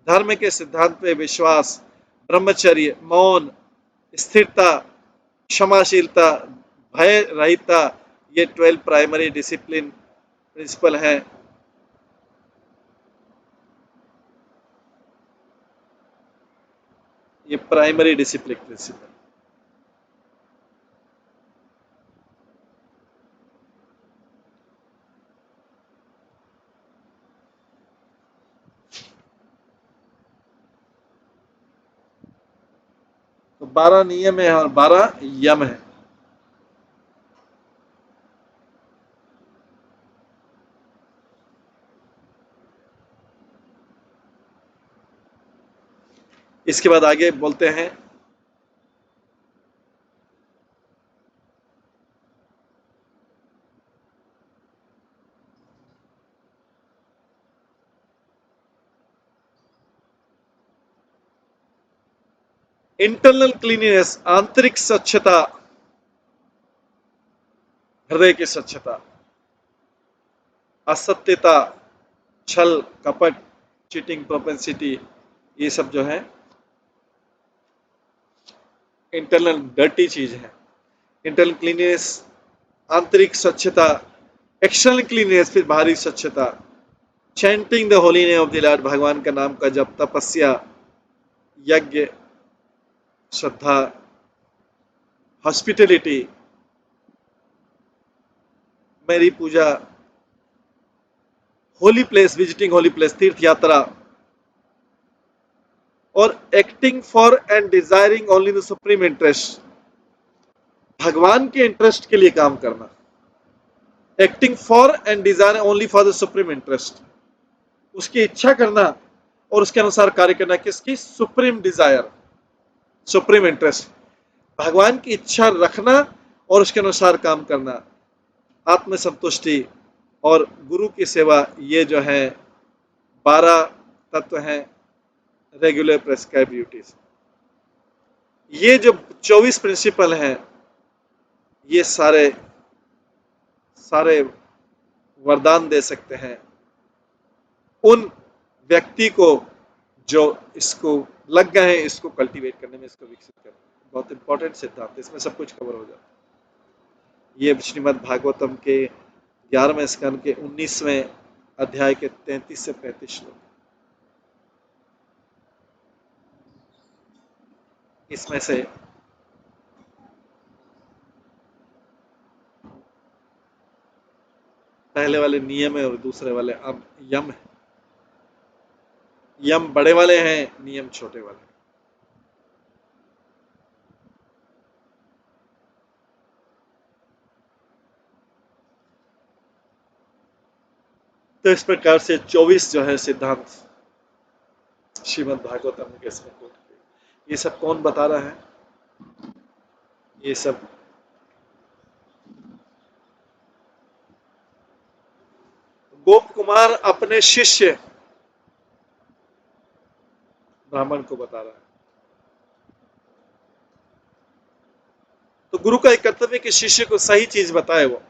धर्म के सिद्धांत पे विश्वास, ब्रह्मचर्य, मौन, स्थिरता, क्षमाशीलता, भय रहिता, ये 12 प्राइमरी डिसिप्लिन प्रिंसिपल है। ये प्राइमरी डिसिप्लिन प्रिंसिपल। तो 12 नियम है और 12 यम है। इसके बाद आगे बोलते हैं इंटरनल क्लीनिनेस, आंतरिक स्वच्छता, हृदय की स्वच्छता। असत्यता, छल कपट, चीटिंग प्रोपेंसिटी, ये सब जो है इंटरनल डर्टी चीज है। इंटरनल क्लीनिनेस, आंतरिक स्वच्छता। एक्सटर्नल क्लीनिनेस, फिर बाहरी स्वच्छता। Chanting the holy name of the Lord, भगवान का नाम का जप, तपस्या, यज्ञ, श्रद्धा, हॉस्पिटलिटी, मेरी पूजा, holy place, visiting holy place, तीर्थ यात्रा, और acting for and desiring only the supreme interest, भगवान के इंटरेस्ट के लिए काम करना। Acting for and desire only for the supreme interest, उसकी इच्छा करना और उसके अनुसार कार्य करना। किसकी? सुप्रीम डिजायर, सुप्रीम इंटरेस्ट, भगवान की इच्छा रखना और उसके अनुसार काम करना। आत्मसंतुष्टि और गुरु की सेवा, ये जो है 12 तत्व हैं, रेगुलर प्रेस्क्राइब ड्यूटीज। ये जो 24 प्रिंसिपल हैं, ये सारे सारे वरदान दे सकते हैं उन व्यक्ति को जो इसको लग गए हैं, इसको कल्टीवेट करने में, इसको विकसित करने में। बहुत इंपॉर्टेंट सिद्धांत, इसमें सब कुछ कवर हो जाता है। ये श्रीमद् भागवतम के 11वें स्कंद के 19वें अध्याय के 33 से 35 श्लोक। इसमें से पहले वाले नियम है और दूसरे वाले अब यम है। यम बड़े वाले हैं, नियम छोटे वाले। तो इस प्रकार से 24 जो है सिद्धांत श्रीमद् भागवतम के इसमें कोट किए। ये सब कौन बता रहा है? ये सब गोप कुमार अपने शिष्य ब्राह्मण को बता रहा है। तो गुरु का एक कर्तव्य कि शिष्य को सही चीज बताए वो।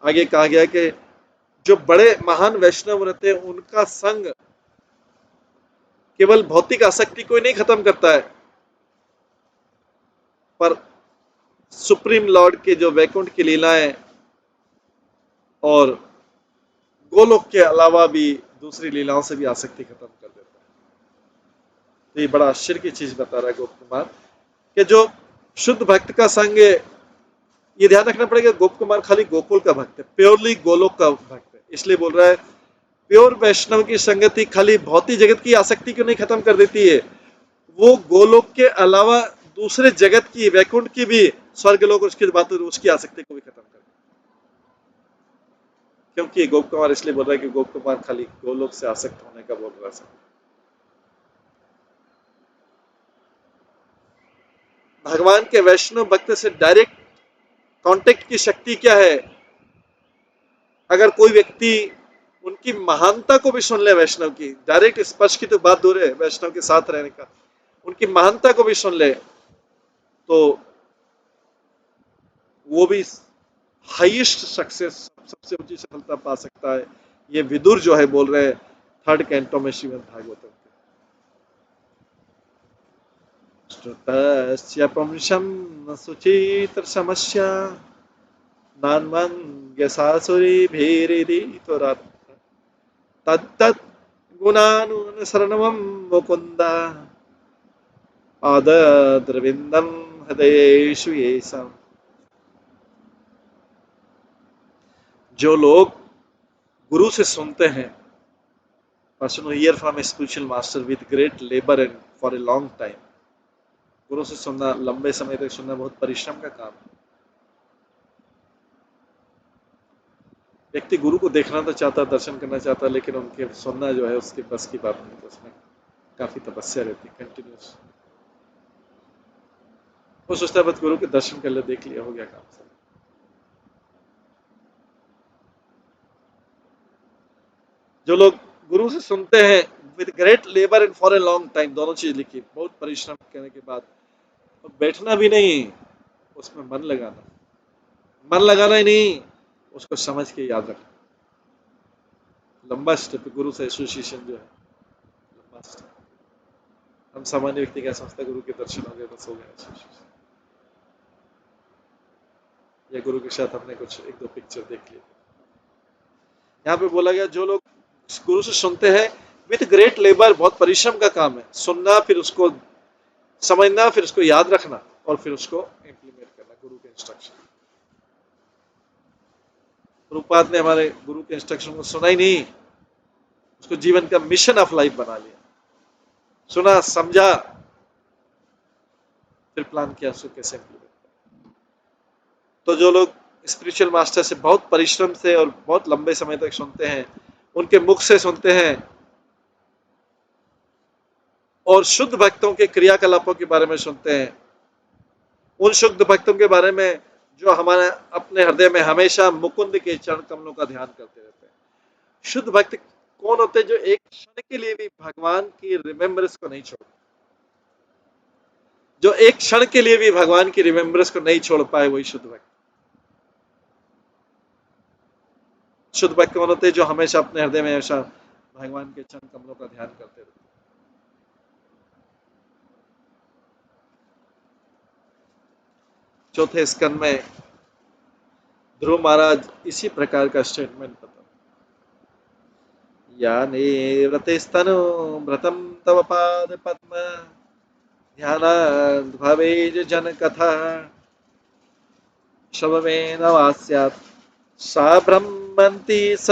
आगे कहा गया कि जो बड़े महान वैष्णव रहते हैं उनका संग केवल भौतिक आसक्ति को ही नहीं खत्म करता है, पर सुप्रीम लॉर्ड के जो वैकुंठ की लीलाएं और गोलोक के अलावा भी दूसरी लीलाओं से भी आसक्ति खत्म कर देता है। तो ये बड़ा आश्चर्य की चीज बता रहा है गोप कुमार कि जो शुद्ध भक्त का संग है, ये ध्यान रखना पड़ेगा, गोप कुमार खाली गोकुल का भक्त है, प्योरली गोलोक का भक्त है। इसलिए बोल रहा है प्योर वैष्णव की संगति खाली भौतिक जगत की आसक्ति को नहीं खत्म कर देती है, वो गोलोक के अलावा दूसरे जगत की, वैकुंठ की भी, स्वर्ग लोक उसकी बात, उसकी आसक्ति को भी खत्म कर। क्योंकि गोप कुमार इसलिए बोल रहा है कि गोप कुमार खाली गोलोक से आसक्त होने का बोल रहा है। भगवान के वैष्णव भक्त से डायरेक्ट कांटेक्ट की शक्ति क्या है? अगर कोई व्यक्ति उनकी महानता को भी सुन ले, वैष्णव की डायरेक्ट स्पर्श की तो बात दूर है, वैष्णव के साथ रहने का, उनकी महानता को भी सुन ले तो वो भी हाईएस्ट सक्सेस, सबसे ऊंची सफलता पा सकता है। ये विदुर जो है बोल रहे हैं 3rd कैंटो में श्रीमद् भागवतम। श्रुतस्य पुंसं न सुचित्र समस्या नान्मन्यसासुरीभिरिदितुरात् तत्तत् गुणानुसरणं मुकुन्द आदद्रविन्दं हृदयेषु येषाम्। जो लोग गुरु से सुनते हैं, person who hear from a spiritual master with great labor and for a long time, गुरु से सुनना, लंबे समय तक सुनना बहुत परिश्रम का काम है। व्यक्ति गुरु को देखना तो चाहता, दर्शन करना चाहता, लेकिन उनके सुनना जो है उसके बस की बात नहीं, तो उसमें काफी तपस्या रहती, कंटिन्यूस। वो सोचता है बस गुरु के दर्शन कर ले, देख लिया, हो गया काम। जो लोग गुरु से सुनते हैं with great labour and for a long time, दोनों चीज लिखी, बहुत परिश्रम करने के बाद, और बैठना भी नहीं, उसमें मन लगाना ही नहीं, उसको समझ के याद रखना। लंबा स्टेप गुरु से एसोसिएशन जो है, लंबा स्टेप। हम सामान्य व्यक्ति क्या समझते हैं, गुरु के दर्शन हो गए बस हो गया एसोसिएशन, या गुरु के साथ हमने कुछ एक दो पिक्चर देख ली। यहाँ पे बोला गया जो लोग गुरु से सुनते हैं विद ग्रेट लेबर, बहुत परिश्रम का काम है सुनना, फिर उसको समझना, फिर उसको याद रखना, और फिर उसको इम्प्लीमेंट करना, गुरु के इंस्ट्रक्शन। प्रभुपाद ने हमारे गुरु के इंस्ट्रक्शन को सुना ही नहीं, उसको जीवन का मिशन ऑफ लाइफ बना लिया, सुना समझा, फिर प्लान किया उसको कैसे इम्प्लीमेंट। तो जो लोग स्पिरिचुअल मास्टर से बहुत परिश्रम से और बहुत लंबे समय तक सुनते हैं, उनके मुख से सुनते हैं, और शुद्ध भक्तों के क्रियाकलापों के बारे में सुनते हैं, उन शुद्ध भक्तों के बारे में जो हमारे अपने हृदय में हमेशा मुकुंद के चरण कमलों का ध्यान करते रहते हैं। शुद्ध भक्त कौन होते हैं? जो एक क्षण के लिए भी भगवान की रिमेम्बरेंस को नहीं छोड़ते, जो एक क्षण के लिए भी भगवान की रिमेम्बरेंस को नहीं छोड़ पाए, वही शुद्ध भक्त। शुद्ध भक्त कौन होते हैं? जो हमेशा अपने हृदय में हमेशा भगवान के चरण कमलों का ध्यान करते रहते। चौथे स्कंद में ध्रुव महाराज इसी प्रकार का स्टेटमेंट बता, याने व्रतेस्तनु व्रतम तव पाद पद्म ध्यानाद् भवेज जन कथा शवमेन वास्यात् सा ब्रह्मन्ति स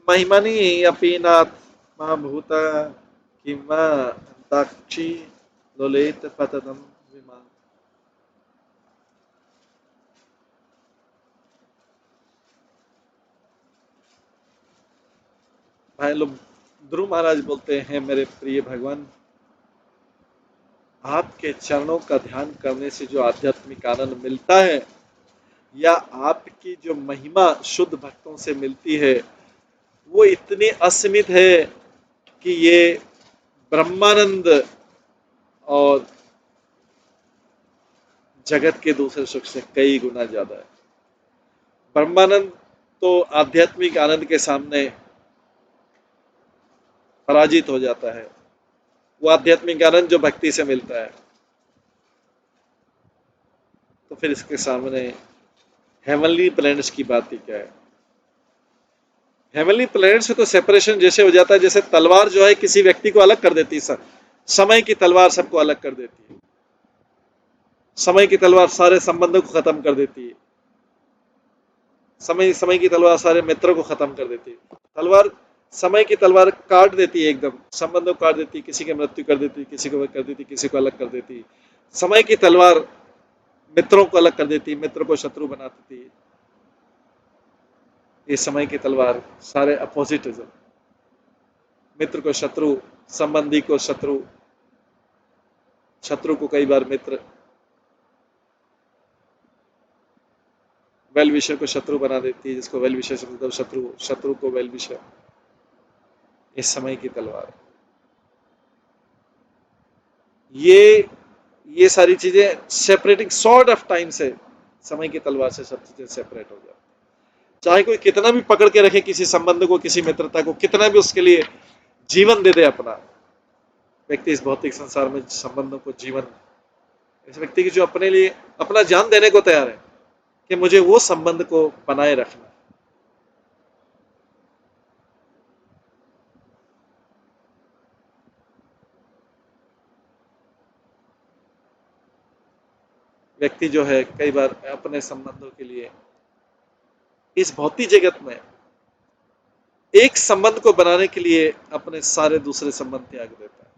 महिमनि अपि नाथ महाभूत किं वा अंताक्षी लोलेत पतदम विमान। भाई लोग, ध्रुव महाराज बोलते हैं, मेरे प्रिय भगवान, आपके चरणों का ध्यान करने से जो आध्यात्मिक आनंद मिलता है, या आपकी जो महिमा शुद्ध भक्तों से मिलती है, वो इतनी असीमित है कि ये ब्रह्मानंद और जगत के दूसरे सुख से कई गुना ज्यादा है। ब्रह्मानंद तो आध्यात्मिक आनंद के सामने पराजित हो जाता है, वो आध्यात्मिक आनंद जो भक्ति से मिलता है, तो फिर इसके सामने हेवनली प्लैनेट्स की बात ही क्या है। हेवनली प्लैनेट से तो सेपरेशन जैसे हो जाता है, जैसे तलवार जो है किसी व्यक्ति को अलग कर देती है, समय की तलवार सबको अलग कर देती है, समय की तलवार सारे संबंधों को खत्म कर देती है, समय की तलवार सारे मित्रों को खत्म कर देती है। तलवार, समय की तलवार काट देती है, एकदम संबंधों को काट देती है, किसी की मृत्यु कर देती है, किसी को कर देती, किसी को अलग कर देती। समय की तलवार मित्रों को अलग कर देती, मित्र को शत्रु बना देती। ये समय की तलवार सारे अपोजिटिज्म, मित्र को शत्रु, संबंधी को शत्रु, शत्रु को कई बार मित्र, वेल विशर को शत्रु बना देती है, जिसको वेल विशर से मतलब शत्रु, शत्रु को वेल विशर। इस समय की तलवार, ये सारी चीजें सेपरेटिंग शॉर्ट ऑफ टाइम से, समय की तलवार से सब चीजें सेपरेट हो जाती। चाहे कोई कितना भी पकड़ के रखे किसी संबंध को, किसी मित्रता को, कितना भी उसके लिए जीवन दे दे अपना, व्यक्ति इस भौतिक संसार में संबंधों को जीवन, इस व्यक्ति की जो अपने लिए अपना जान देने को तैयार है कि मुझे वो संबंध को बनाए रखना। व्यक्ति जो है कई बार अपने संबंधों के लिए इस भौतिक जगत में एक संबंध को बनाने के लिए अपने सारे दूसरे संबंध त्याग देता है,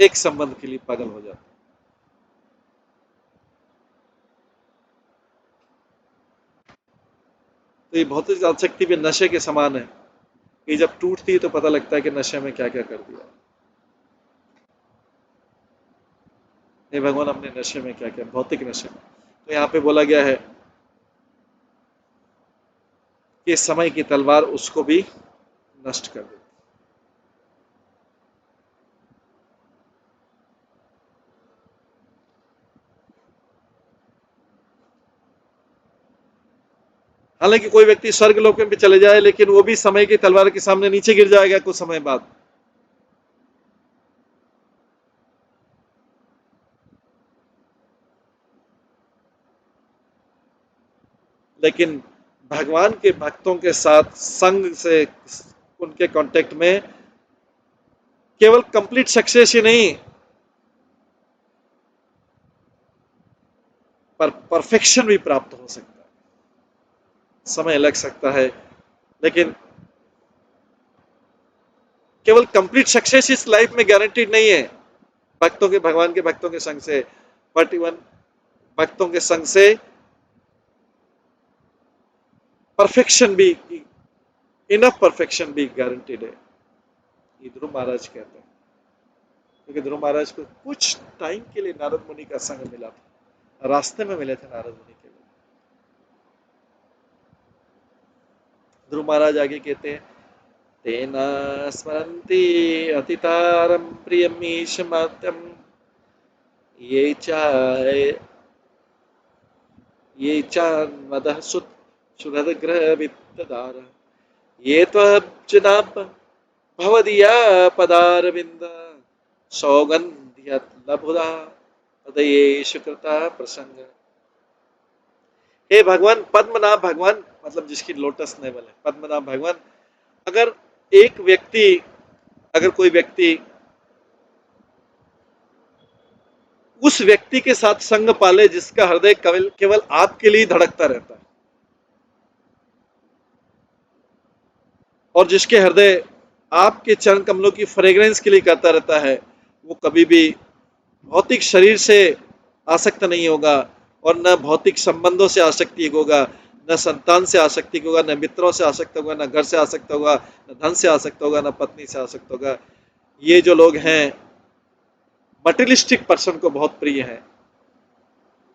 एक संबंध के लिए पागल हो जाता है। तो ये भौतिक आसक्ति भी नशे के समान है, कि जब टूटती है तो पता लगता है कि नशे में क्या क्या कर दिया। हे भगवान, हमने नशे में क्या क्या, भौतिक नशे में। तो यहाँ पे बोला गया है कि समय की तलवार उसको भी नष्ट कर देती। हालांकि कोई व्यक्ति स्वर्ग लोक में भी चले जाए, लेकिन वो भी समय की तलवार के सामने नीचे गिर जाएगा कुछ समय बाद। लेकिन भगवान के भक्तों के साथ संग से, उनके कांटेक्ट में केवल कंप्लीट सक्सेस ही नहीं, पर परफेक्शन भी प्राप्त हो सकता है। समय लग सकता है, लेकिन केवल कंप्लीट सक्सेस इस लाइफ में गारंटीड नहीं है भक्तों के, भगवान के भक्तों के संग से, बट इवन भक्तों के संग से परफेक्शन भी, इनफ परफेक्शन भी गारंटीड है। ये ध्रुव महाराज कहते हैं, क्योंकि ध्रुव महाराज को कुछ टाइम के लिए नारद मुनि का संग मिला था, रास्ते में मिले थे नारद मुनि के लिए। ध्रुव महाराज आगे कहते हैं, तेना स्मरन्ति अतितारं प्रियमीशमात्यं ये चाय ये चान्मदः सुहृदग्रह वित्तदार ये त्वब्जनाभ भवदीया पदारविंद सौगंध्यत लभुदा तदयेषु कृता प्रसंग। हे भगवान पद्मनाभ, भगवान मतलब जिसकी लोटस नेवल है, पद्मनाभ भगवान, अगर एक व्यक्ति, अगर कोई व्यक्ति उस व्यक्ति के साथ संग पाले जिसका हृदय केवल केवल आपके लिए धड़कता रहता है, और जिसके हृदय आपके चरण कमलों की फ्रेग्रेंस के लिए करता रहता है, वो कभी भी भौतिक शरीर से आसक्त नहीं होगा, और न भौतिक संबंधों से आसक्ति होगा, न संतान से आसक्ति होगा, न मित्रों से आसक्त होगा, न घर से आसक्त होगा, न धन से आसक्त होगा, न पत्नी से आसक्त होगा। ये जो लोग हैं मटेरियलिस्टिक पर्सन को बहुत प्रिय है।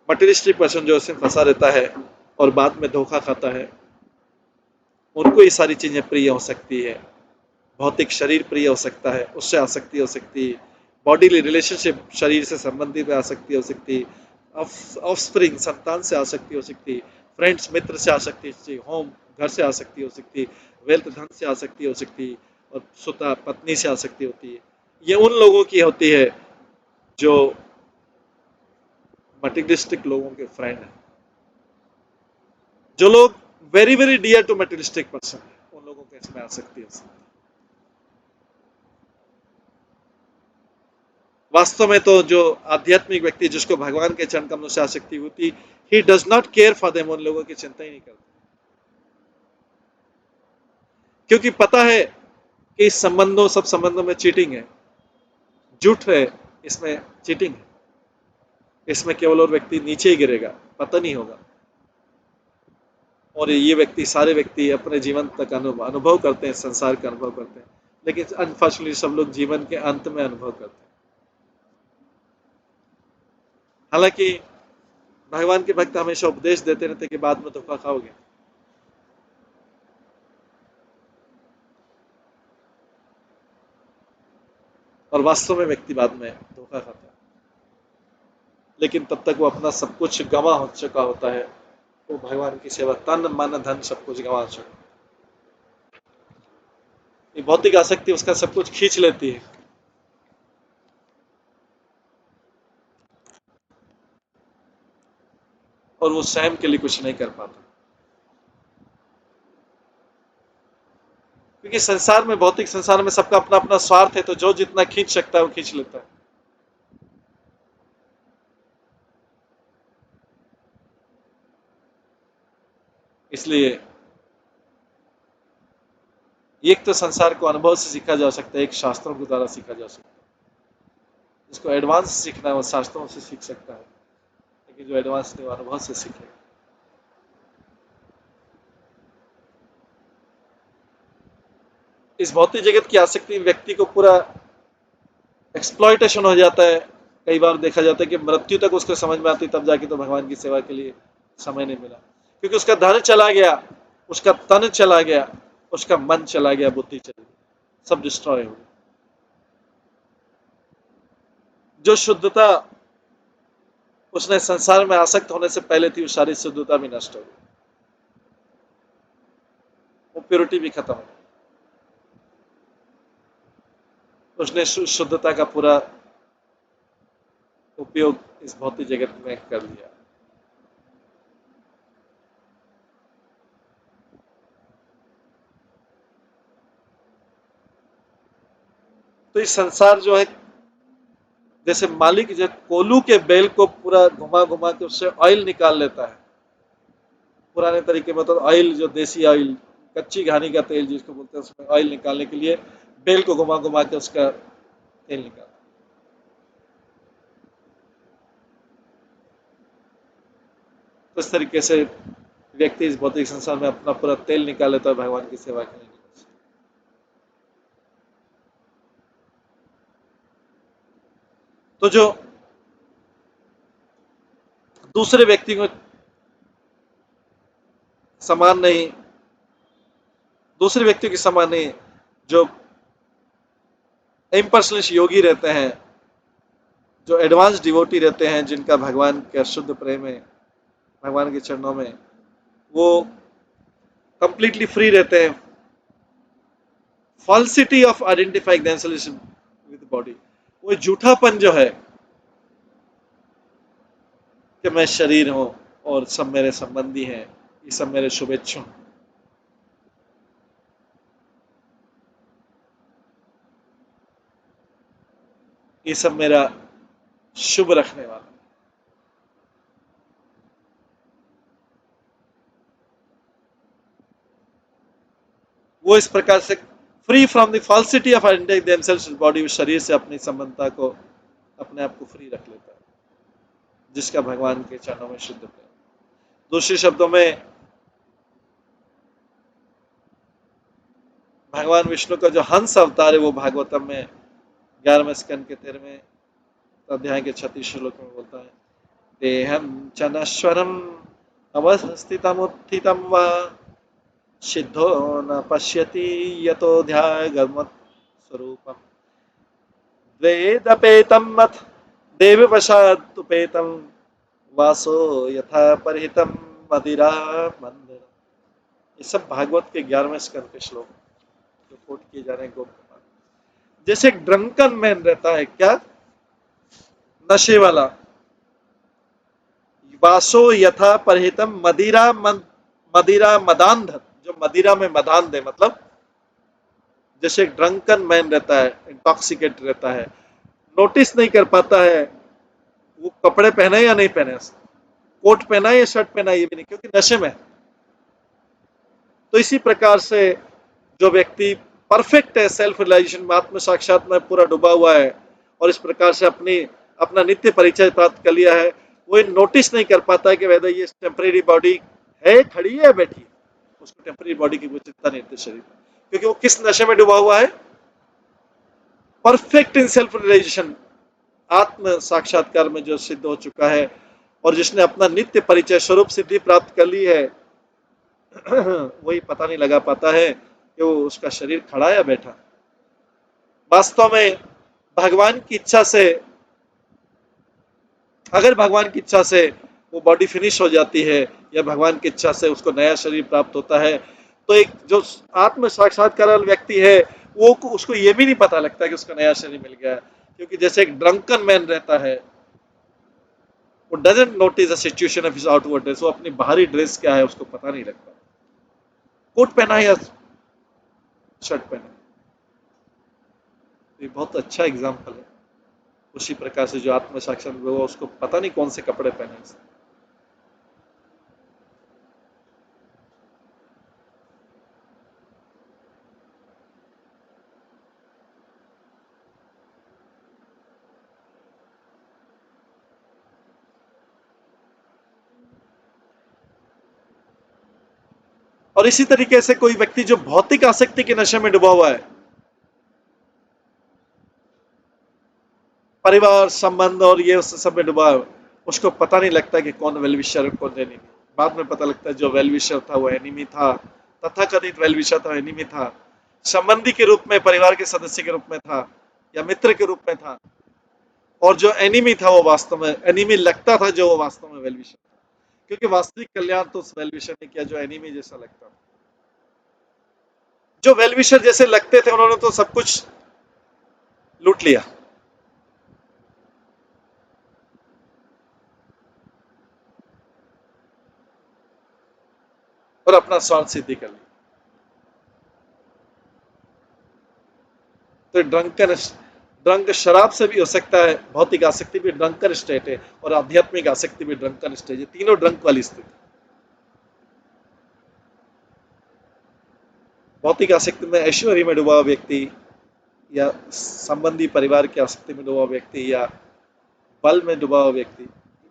मटेरियलिस्टिक पर्सन जो उसमें फंसा रहता है और बाद में धोखा खाता है, उनको ये सारी चीजें प्रिय हो सकती है। भौतिक शरीर प्रिय हो सकता है, उससे आसक्ति हो सकती है, बॉडीली रिलेशनशिप, शरीर से संबंधित आसक्ति हो सकती है, ऑफस्प्रिंग संतान से आसक्ति हो सकती है, फ्रेंड्स मित्र से आसक्ति हो सकती है, होम घर से आसक्ति हो सकती है, वेल्थ धन से आसक्ति हो सकती है, और सुता पत्नी से आसक्ति होती है। ये उन लोगों की होती है जो मटेरियलिस्टिक लोगों के फ्रेंड हैं। जो लोग very very dear to materialistic person है, उन लोगों को इसमें आसक्ति हो सकती है। वास्तव में तो जो आध्यात्मिक व्यक्ति जिसको भगवान के चरण कमलों से आसक्ति होती, he does not care for them, उन लोगों की चिंता ही नहीं करता, क्योंकि पता है कि इस संबंधों, सब संबंधों में चीटिंग है, झूठ है, इसमें चीटिंग है, इसमें केवल और व्यक्ति नीचे ही गिरेगा, पता नहीं होगा। और ये व्यक्ति, सारे व्यक्ति अपने जीवन तक अनुभव करते हैं, संसार का अनुभव करते हैं, लेकिन अनफॉर्चुनेटली सब लोग जीवन के अंत में अनुभव करते हैं। हालांकि भगवान के भक्त हमेशा उपदेश देते रहते कि बाद में धोखा खाओगे, और वास्तव में व्यक्ति बाद में धोखा खाता है, लेकिन तब तक वो अपना सब कुछ गंवा हो चुका होता है, वो भगवान की सेवा, तन मन धन सब कुछ गंवा चुका। ये भौतिक आसक्ति उसका सब कुछ खींच लेती है, और वो स्वयं के लिए कुछ नहीं कर पाता, क्योंकि संसार में, भौतिक संसार में सबका अपना अपना स्वार्थ है, तो जो जितना खींच सकता है वो खींच लेता है। इसलिए एक तो संसार को अनुभव से सीखा जा सकता है, एक शास्त्रों के द्वारा सीखा जा सकता है। जिसको एडवांस सीखना है वो शास्त्रों से सीख सकता है, लेकिन जो एडवांस नहीं वो अनुभव से सीखेगा। इस भौतिक जगत की आसक्ति व्यक्ति को पूरा एक्सप्लॉयटेशन हो जाता है। कई बार देखा जाता है कि मृत्यु तक उसको समझ में आती, तब जाके तो भगवान की सेवा के लिए समय नहीं मिला, क्योंकि उसका धन चला गया, उसका तन चला गया, उसका मन चला गया, बुद्धि चली गई, सब डिस्ट्रॉय हो गया। जो शुद्धता उसने संसार में आसक्त होने से पहले थी, वो सारी शुद्धता भी नष्ट हो गई, वो प्योरिटी भी खत्म हो गई। उसने शुद्धता का पूरा उपयोग इस भौतिक जगत में कर लिया। तो इस संसार जो है, जैसे मालिक जो कोलू के बेल को पूरा घुमा घुमा के उससे ऑयल निकाल लेता है, पुराने तरीके में तो ऑयल, जो देसी ऑयल, कच्ची घानी का तेल जिसको बोलते हैं, उसमें ऑयल निकालने के लिए बेल को घुमा घुमा के उसका तेल निकालता है। तो इस तरीके से व्यक्ति इस भौतिक संसार में अपना पूरा तेल निकाल लेता है भगवान की सेवा करने के लिए। तो जो दूसरे व्यक्ति को समान नहीं, दूसरे व्यक्तियों के समान नहीं, जो इम्पर्सनलिस्ट योगी रहते हैं, जो एडवांस डिवोटी रहते हैं, जिनका भगवान का शुद्ध प्रेम है, भगवान के चरणों में, वो कंप्लीटली फ्री रहते हैं falsity of identifying themselves with body. वो झूठापन जो है कि मैं शरीर हूं और सब मेरे संबंधी हैं, ये सब मेरे शुभेच्छु हैं, ये सब मेरा शुभ रखने वाला, वो इस प्रकार से free from the falsity of identifying themselves with body, शरीर से अपनी संबंधता को, अपने आप को फ्री रख लेता है, जिसका भगवान के चरणों में शुद्ध प्रेम। दूसरे शब्दों में, भगवान विष्णु का जो हंस अवतार है, वो भागवतम में 11वें स्कंद के 13वें अध्याय के 36 श्लोक में बोलता है, देहम च नश्वरम अवस्थितमुत्थितं वा सिद्धो न पश्यति यतो ध्यायगमत् स्वरूपम् द्वेदपेतं मथ देववशादुपेतं वासो यथा परिहितं मदिरा मंदिर। ये सब भागवत के 11वें स्कंद के श्लोक जो कोट किए जा रहे हैं गोप कुमार। जैसे एक ड्रंकन मैन रहता है, क्या, नशे वाला, वासो यथा परिहितम मदिरा मदांध, जो मदिरा में मदान दे, मतलब जैसे एक ड्रंकन मैन रहता है, इंटॉक्सिकेट रहता है, नोटिस नहीं कर पाता है वो कपड़े पहने या नहीं पहने, कोट पहना है या शर्ट पहना है, ये भी नहीं, क्योंकि नशे में। तो इसी प्रकार से जो व्यक्ति परफेक्ट है, सेल्फ रियलाइजेशन में, आत्म साक्षात में पूरा डूबा हुआ है, और इस प्रकार से अपना नित्य परिचय प्राप्त कर लिया है, वो नोटिस नहीं कर पाता है कि वैसे ये टेम्परेरी बॉडी है, खड़ी है, बैठी है, उसको टेम्परेरी बॉडी की चिंता नहीं रहती शरीर, क्योंकि वो किस नशे में डूबा हुआ है, परफेक्ट इन सेल्फ रियलाइजेशन, आत्म साक्षात्कार में जो सिद्ध हो चुका है, और जिसने अपना नित्य परिचय स्वरूप सिद्धि प्राप्त कर ली है, वही पता नहीं लगा पाता है कि वो उसका शरीर खड़ा या बैठा। वास्तव में भगवान की इच्छा से, अगर भगवान की इच्छा से वो बॉडी फिनिश हो जाती है, या भगवान की इच्छा से उसको नया शरीर प्राप्त होता है, तो एक जो आत्म साक्षात्कार व्यक्ति है, वो उसको ये भी नहीं पता लगता कि उसको नया शरीर मिल गया है, क्योंकि जैसे एक ड्रंकन मैन रहता है, वो doesn't notice the situation of his outward dress, वो अपनी बाहरी ड्रेस क्या है उसको पता नहीं लगता, कोट पहना है या शर्ट पहना। ये बहुत अच्छा एग्जाम्पल है। उसी प्रकार से जो आत्म साक्षात हुआ, उसको पता नहीं कौन से कपड़े पहने। और इसी तरीके से कोई व्यक्ति जो भौतिक आसक्ति के नशे में डूबा हुआ है, परिवार संबंध और ये उस सब में डूबा है, उसको पता नहीं लगता कि कौन वेल विशर कौन एनिमी। बाद में पता लगता है जो वेल विशर था वो एनिमी था, तथाकथित वेल विशर था, एनिमी था, संबंधी के रूप में, परिवार के सदस्य के रूप में था या मित्र के रूप में था, और जो एनिमी था वो वास्तव में एनिमी लगता था, जो वो वास्तव में वेल विशर था, क्योंकि वास्तविक कल्याण तो उस वेल विशर ने किया जो एनिमी जैसा लगता था। जो वेल विशर जैसे लगते थे उन्होंने तो सब कुछ लूट लिया और अपना स्वार्थ सिद्धि कर लिया। तो ड्रंक शराब से भी हो सकता है, भौतिक आसक्ति भी ड्रंकन स्टेट है, और आध्यात्मिक आसक्ति भी ड्रंकन स्टेट है, तीनों ड्रंक वाली स्थिति। भौतिक आसक्ति में ऐश्वर्य में डूबा हुआ व्यक्ति, या संबंधी परिवार की आसक्ति में डूबा हुआ व्यक्ति, या बल में डूबा हुआ व्यक्ति।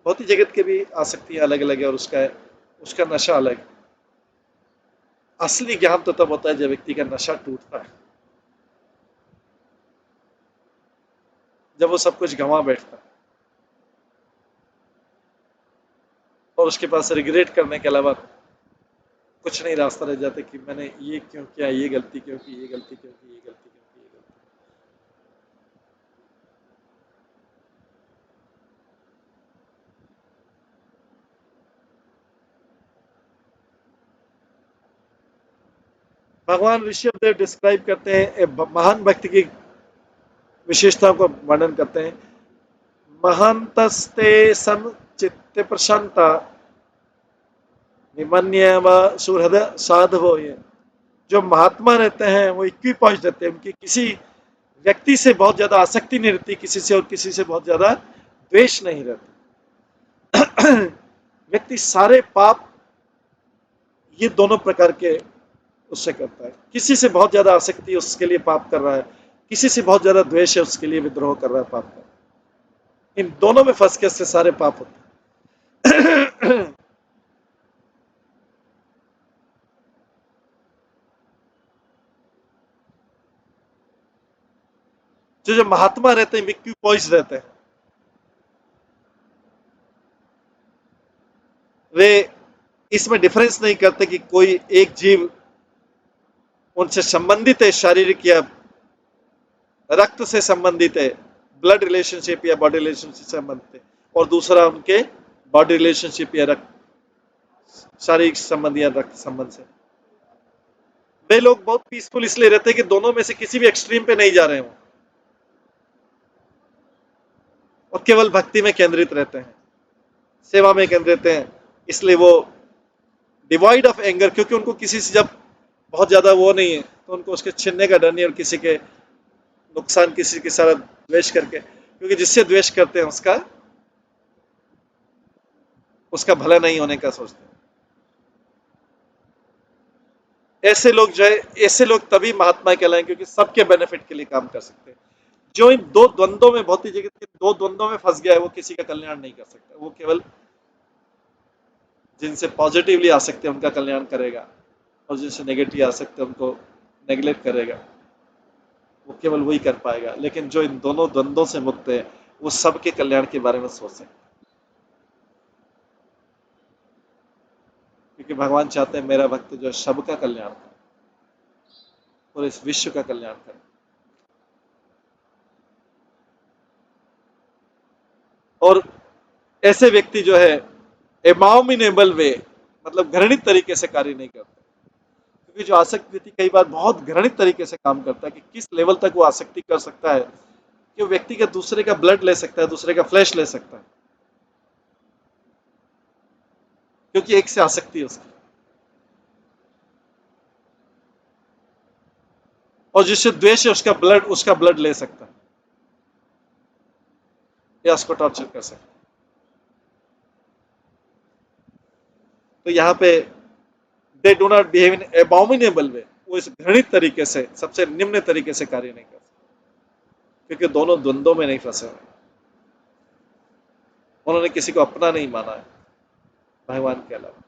भौतिक जगत के भी आसक्तियां अलग अलग है और उसका नशा अलग। असली ज्ञान तो तब होता है जब व्यक्ति का नशा टूटता है, जब वो सब कुछ गंवा बैठता है और उसके पास रिग्रेट करने के अलावा कुछ नहीं रास्ता रह जाता कि मैंने ये क्यों किया, ये गलती क्यों की, ये गलती क्यों की, ये गलती क्यों की, ये गलती। भगवान ऋषभदेव डिस्क्राइब करते हैं, महान भक्ति की विशेषताओं को वर्णन करते हैं। महांतस्ते सन चित्त प्रशांता निमन्यव सुहृद साधवो। ये जो महात्मा रहते हैं वो इक्विपॉइज रहते हैं, उनकी किसी व्यक्ति से बहुत ज्यादा आसक्ति नहीं रहती, किसी से और किसी से बहुत ज्यादा द्वेष नहीं रहता। व्यक्ति सारे पाप ये दोनों प्रकार के उससे करता है, किसी से बहुत ज्यादा आसक्ति है उसके लिए पाप कर रहा है, किसी से बहुत ज्यादा द्वेष है उसके लिए विद्रोह कर रहा है, पाप कर रहा है। इन दोनों में फंस के इससे सारे पाप होते हैं। जो महात्मा रहते हैं, इक्विपॉइज रहते हैं, वे इसमें डिफरेंस नहीं करते कि कोई एक जीव उनसे संबंधित है, शारीरिक या रक्त से संबंधित है, ब्लड रिलेशनशिप या बॉडी रिलेशनशिप से संबंधित है, और दूसरा उनके बॉडी रिलेशनशिप या रक्त शारीरिक संबंध या रक्त संबंध से। वे लोग बहुत पीसफुल इसलिए रहते हैं कि दोनों में से किसी भी एक्सट्रीम पे नहीं जा रहे हो और केवल भक्ति में केंद्रित रहते हैं, सेवा में केंद्रित रहते हैं। इसलिए वो डिवाइड ऑफ एंगर, क्योंकि उनको किसी से जब बहुत ज्यादा वो नहीं है तो उनको उसके छीनने का डर नहीं, और किसी के नुकसान, किसी के साथ द्वेष करके, क्योंकि जिससे द्वेष करते हैं उसका उसका भला नहीं होने का सोचते हैं। ऐसे लोग जो है, ऐसे लोग तभी महात्मा कहलाएं क्योंकि सबके बेनिफिट के लिए काम कर सकते हैं। जो इन दो द्वंद्वों में, भौतिक जगत के दो द्वंद्वों में फंस गया है, वो किसी का कल्याण नहीं कर सकता। वो केवल जिनसे पॉजिटिवली आ सकते हैं उनका कल्याण करेगा, और जिनसे नेगेटिव आ सकते हैं उनको नेग्लेक्ट करेगा। वो केवल वही कर पाएगा। लेकिन जो इन दोनों द्वंद्वों से मुक्त है वो सबके कल्याण के बारे में सोच सकते हैं, क्योंकि भगवान चाहते हैं मेरा भक्त जो सबका कल्याण करे और इस विश्व का कल्याण करे। और ऐसे व्यक्ति जो है एबामिनेबल वे, मतलब घृणित तरीके से कार्य नहीं करते, क्योंकि जो आसक्त व्यक्ति कई बार बहुत घृणित तरीके से काम करता है कि किस लेवल तक वो आसक्ति कर सकता है कि वो व्यक्ति का दूसरे का ब्लड ले सकता है, दूसरे का फ्लैश ले सकता है, क्योंकि एक से आसक्ति है उसकी। और जिससे द्वेष है उसका ब्लड ले सकता है या उसको टॉर्चर कर सकता है। तो यहाँ पे they do not behave in abominable way, वो इस घृणित तरीके से, सबसे निम्न तरीके से कार्य नहीं कर सकते, क्योंकि दोनों द्वंद्वों में नहीं फंसे हुए। उन्होंने किसी को अपना नहीं माना है भगवान के अलावा।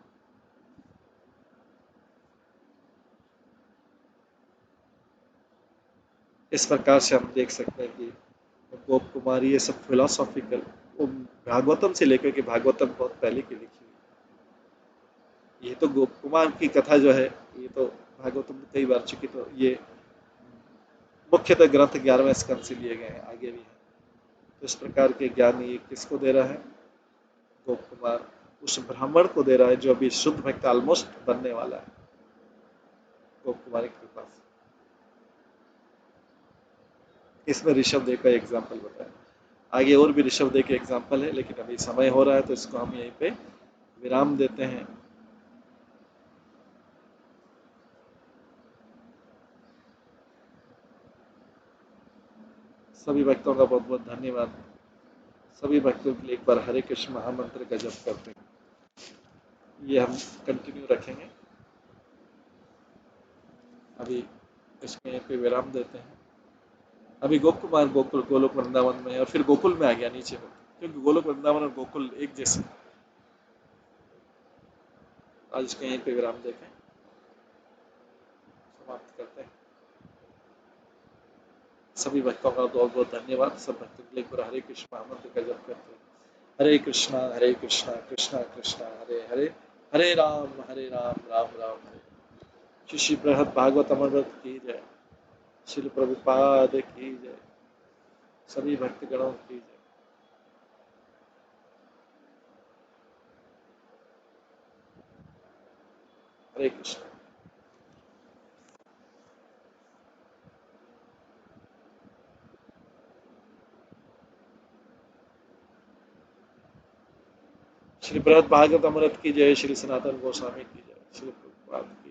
इस प्रकार से हम देख सकते हैं कि गोप कुमारी ये सब फिलोसॉफिकल, वो भागवतम से लेकर के, भागवतम बहुत पहले की लिखी हुई, ये तो गोप कुमार की कथा जो है, ये तो भागवतम में कई बार चुकी, तो ये मुख्यतः ग्रंथ 11वें स्कंद से लिए गए हैं, आगे भी है। तो इस प्रकार के ज्ञान ये किसको दे रहा है? गोप कुमार उस ब्राह्मण को दे रहा है जो अभी शुद्ध भक्त ऑलमोस्ट बनने वाला है, गोप कुमार की कृपा से। इसमें ऋषभ देव का एग्जाम्पल बताया। आगे और भी ऋषभ देव के एग्जाम्पल है, लेकिन अभी समय हो रहा है तो इसको हम यहीं पे विराम देते हैं। सभी भक्तों का बहुत बहुत धन्यवाद। सभी भक्तों के लिए एक बार हरे कृष्ण महामंत्र का जप करते हैं, ये हम कंटिन्यू रखेंगे। अभी इसमें यहीं पे विराम देते हैं। अभी गोप कुमार गोकुल गोलोक वृंदावन में है और फिर गोकुल में आ गया नीचे हो, क्योंकि गोलोक वृंदावन और गोकुल एक जैसे। आज इसको यहीं पे विराम देते हैं, समाप्त करते हैं। सभी भक्तों का बहुत बहुत धन्यवाद। सब भक्तों के लिए एक बार हरे कृष्ण महामंत्र का जप करते हैं। हरे कृष्णा कृष्णा कृष्णा हरे हरे, हरे राम राम राम हरे। श्री श्री बृहद भागवत अमृत की जय। श्रील प्रभुपाद की जय। सभी भक्तगणों की जय। हरे कृष्ण। श्री बृहद भागवत अमृत की जय। श्री सनातन गोस्वामी की जय। श्री प्रभुपाद की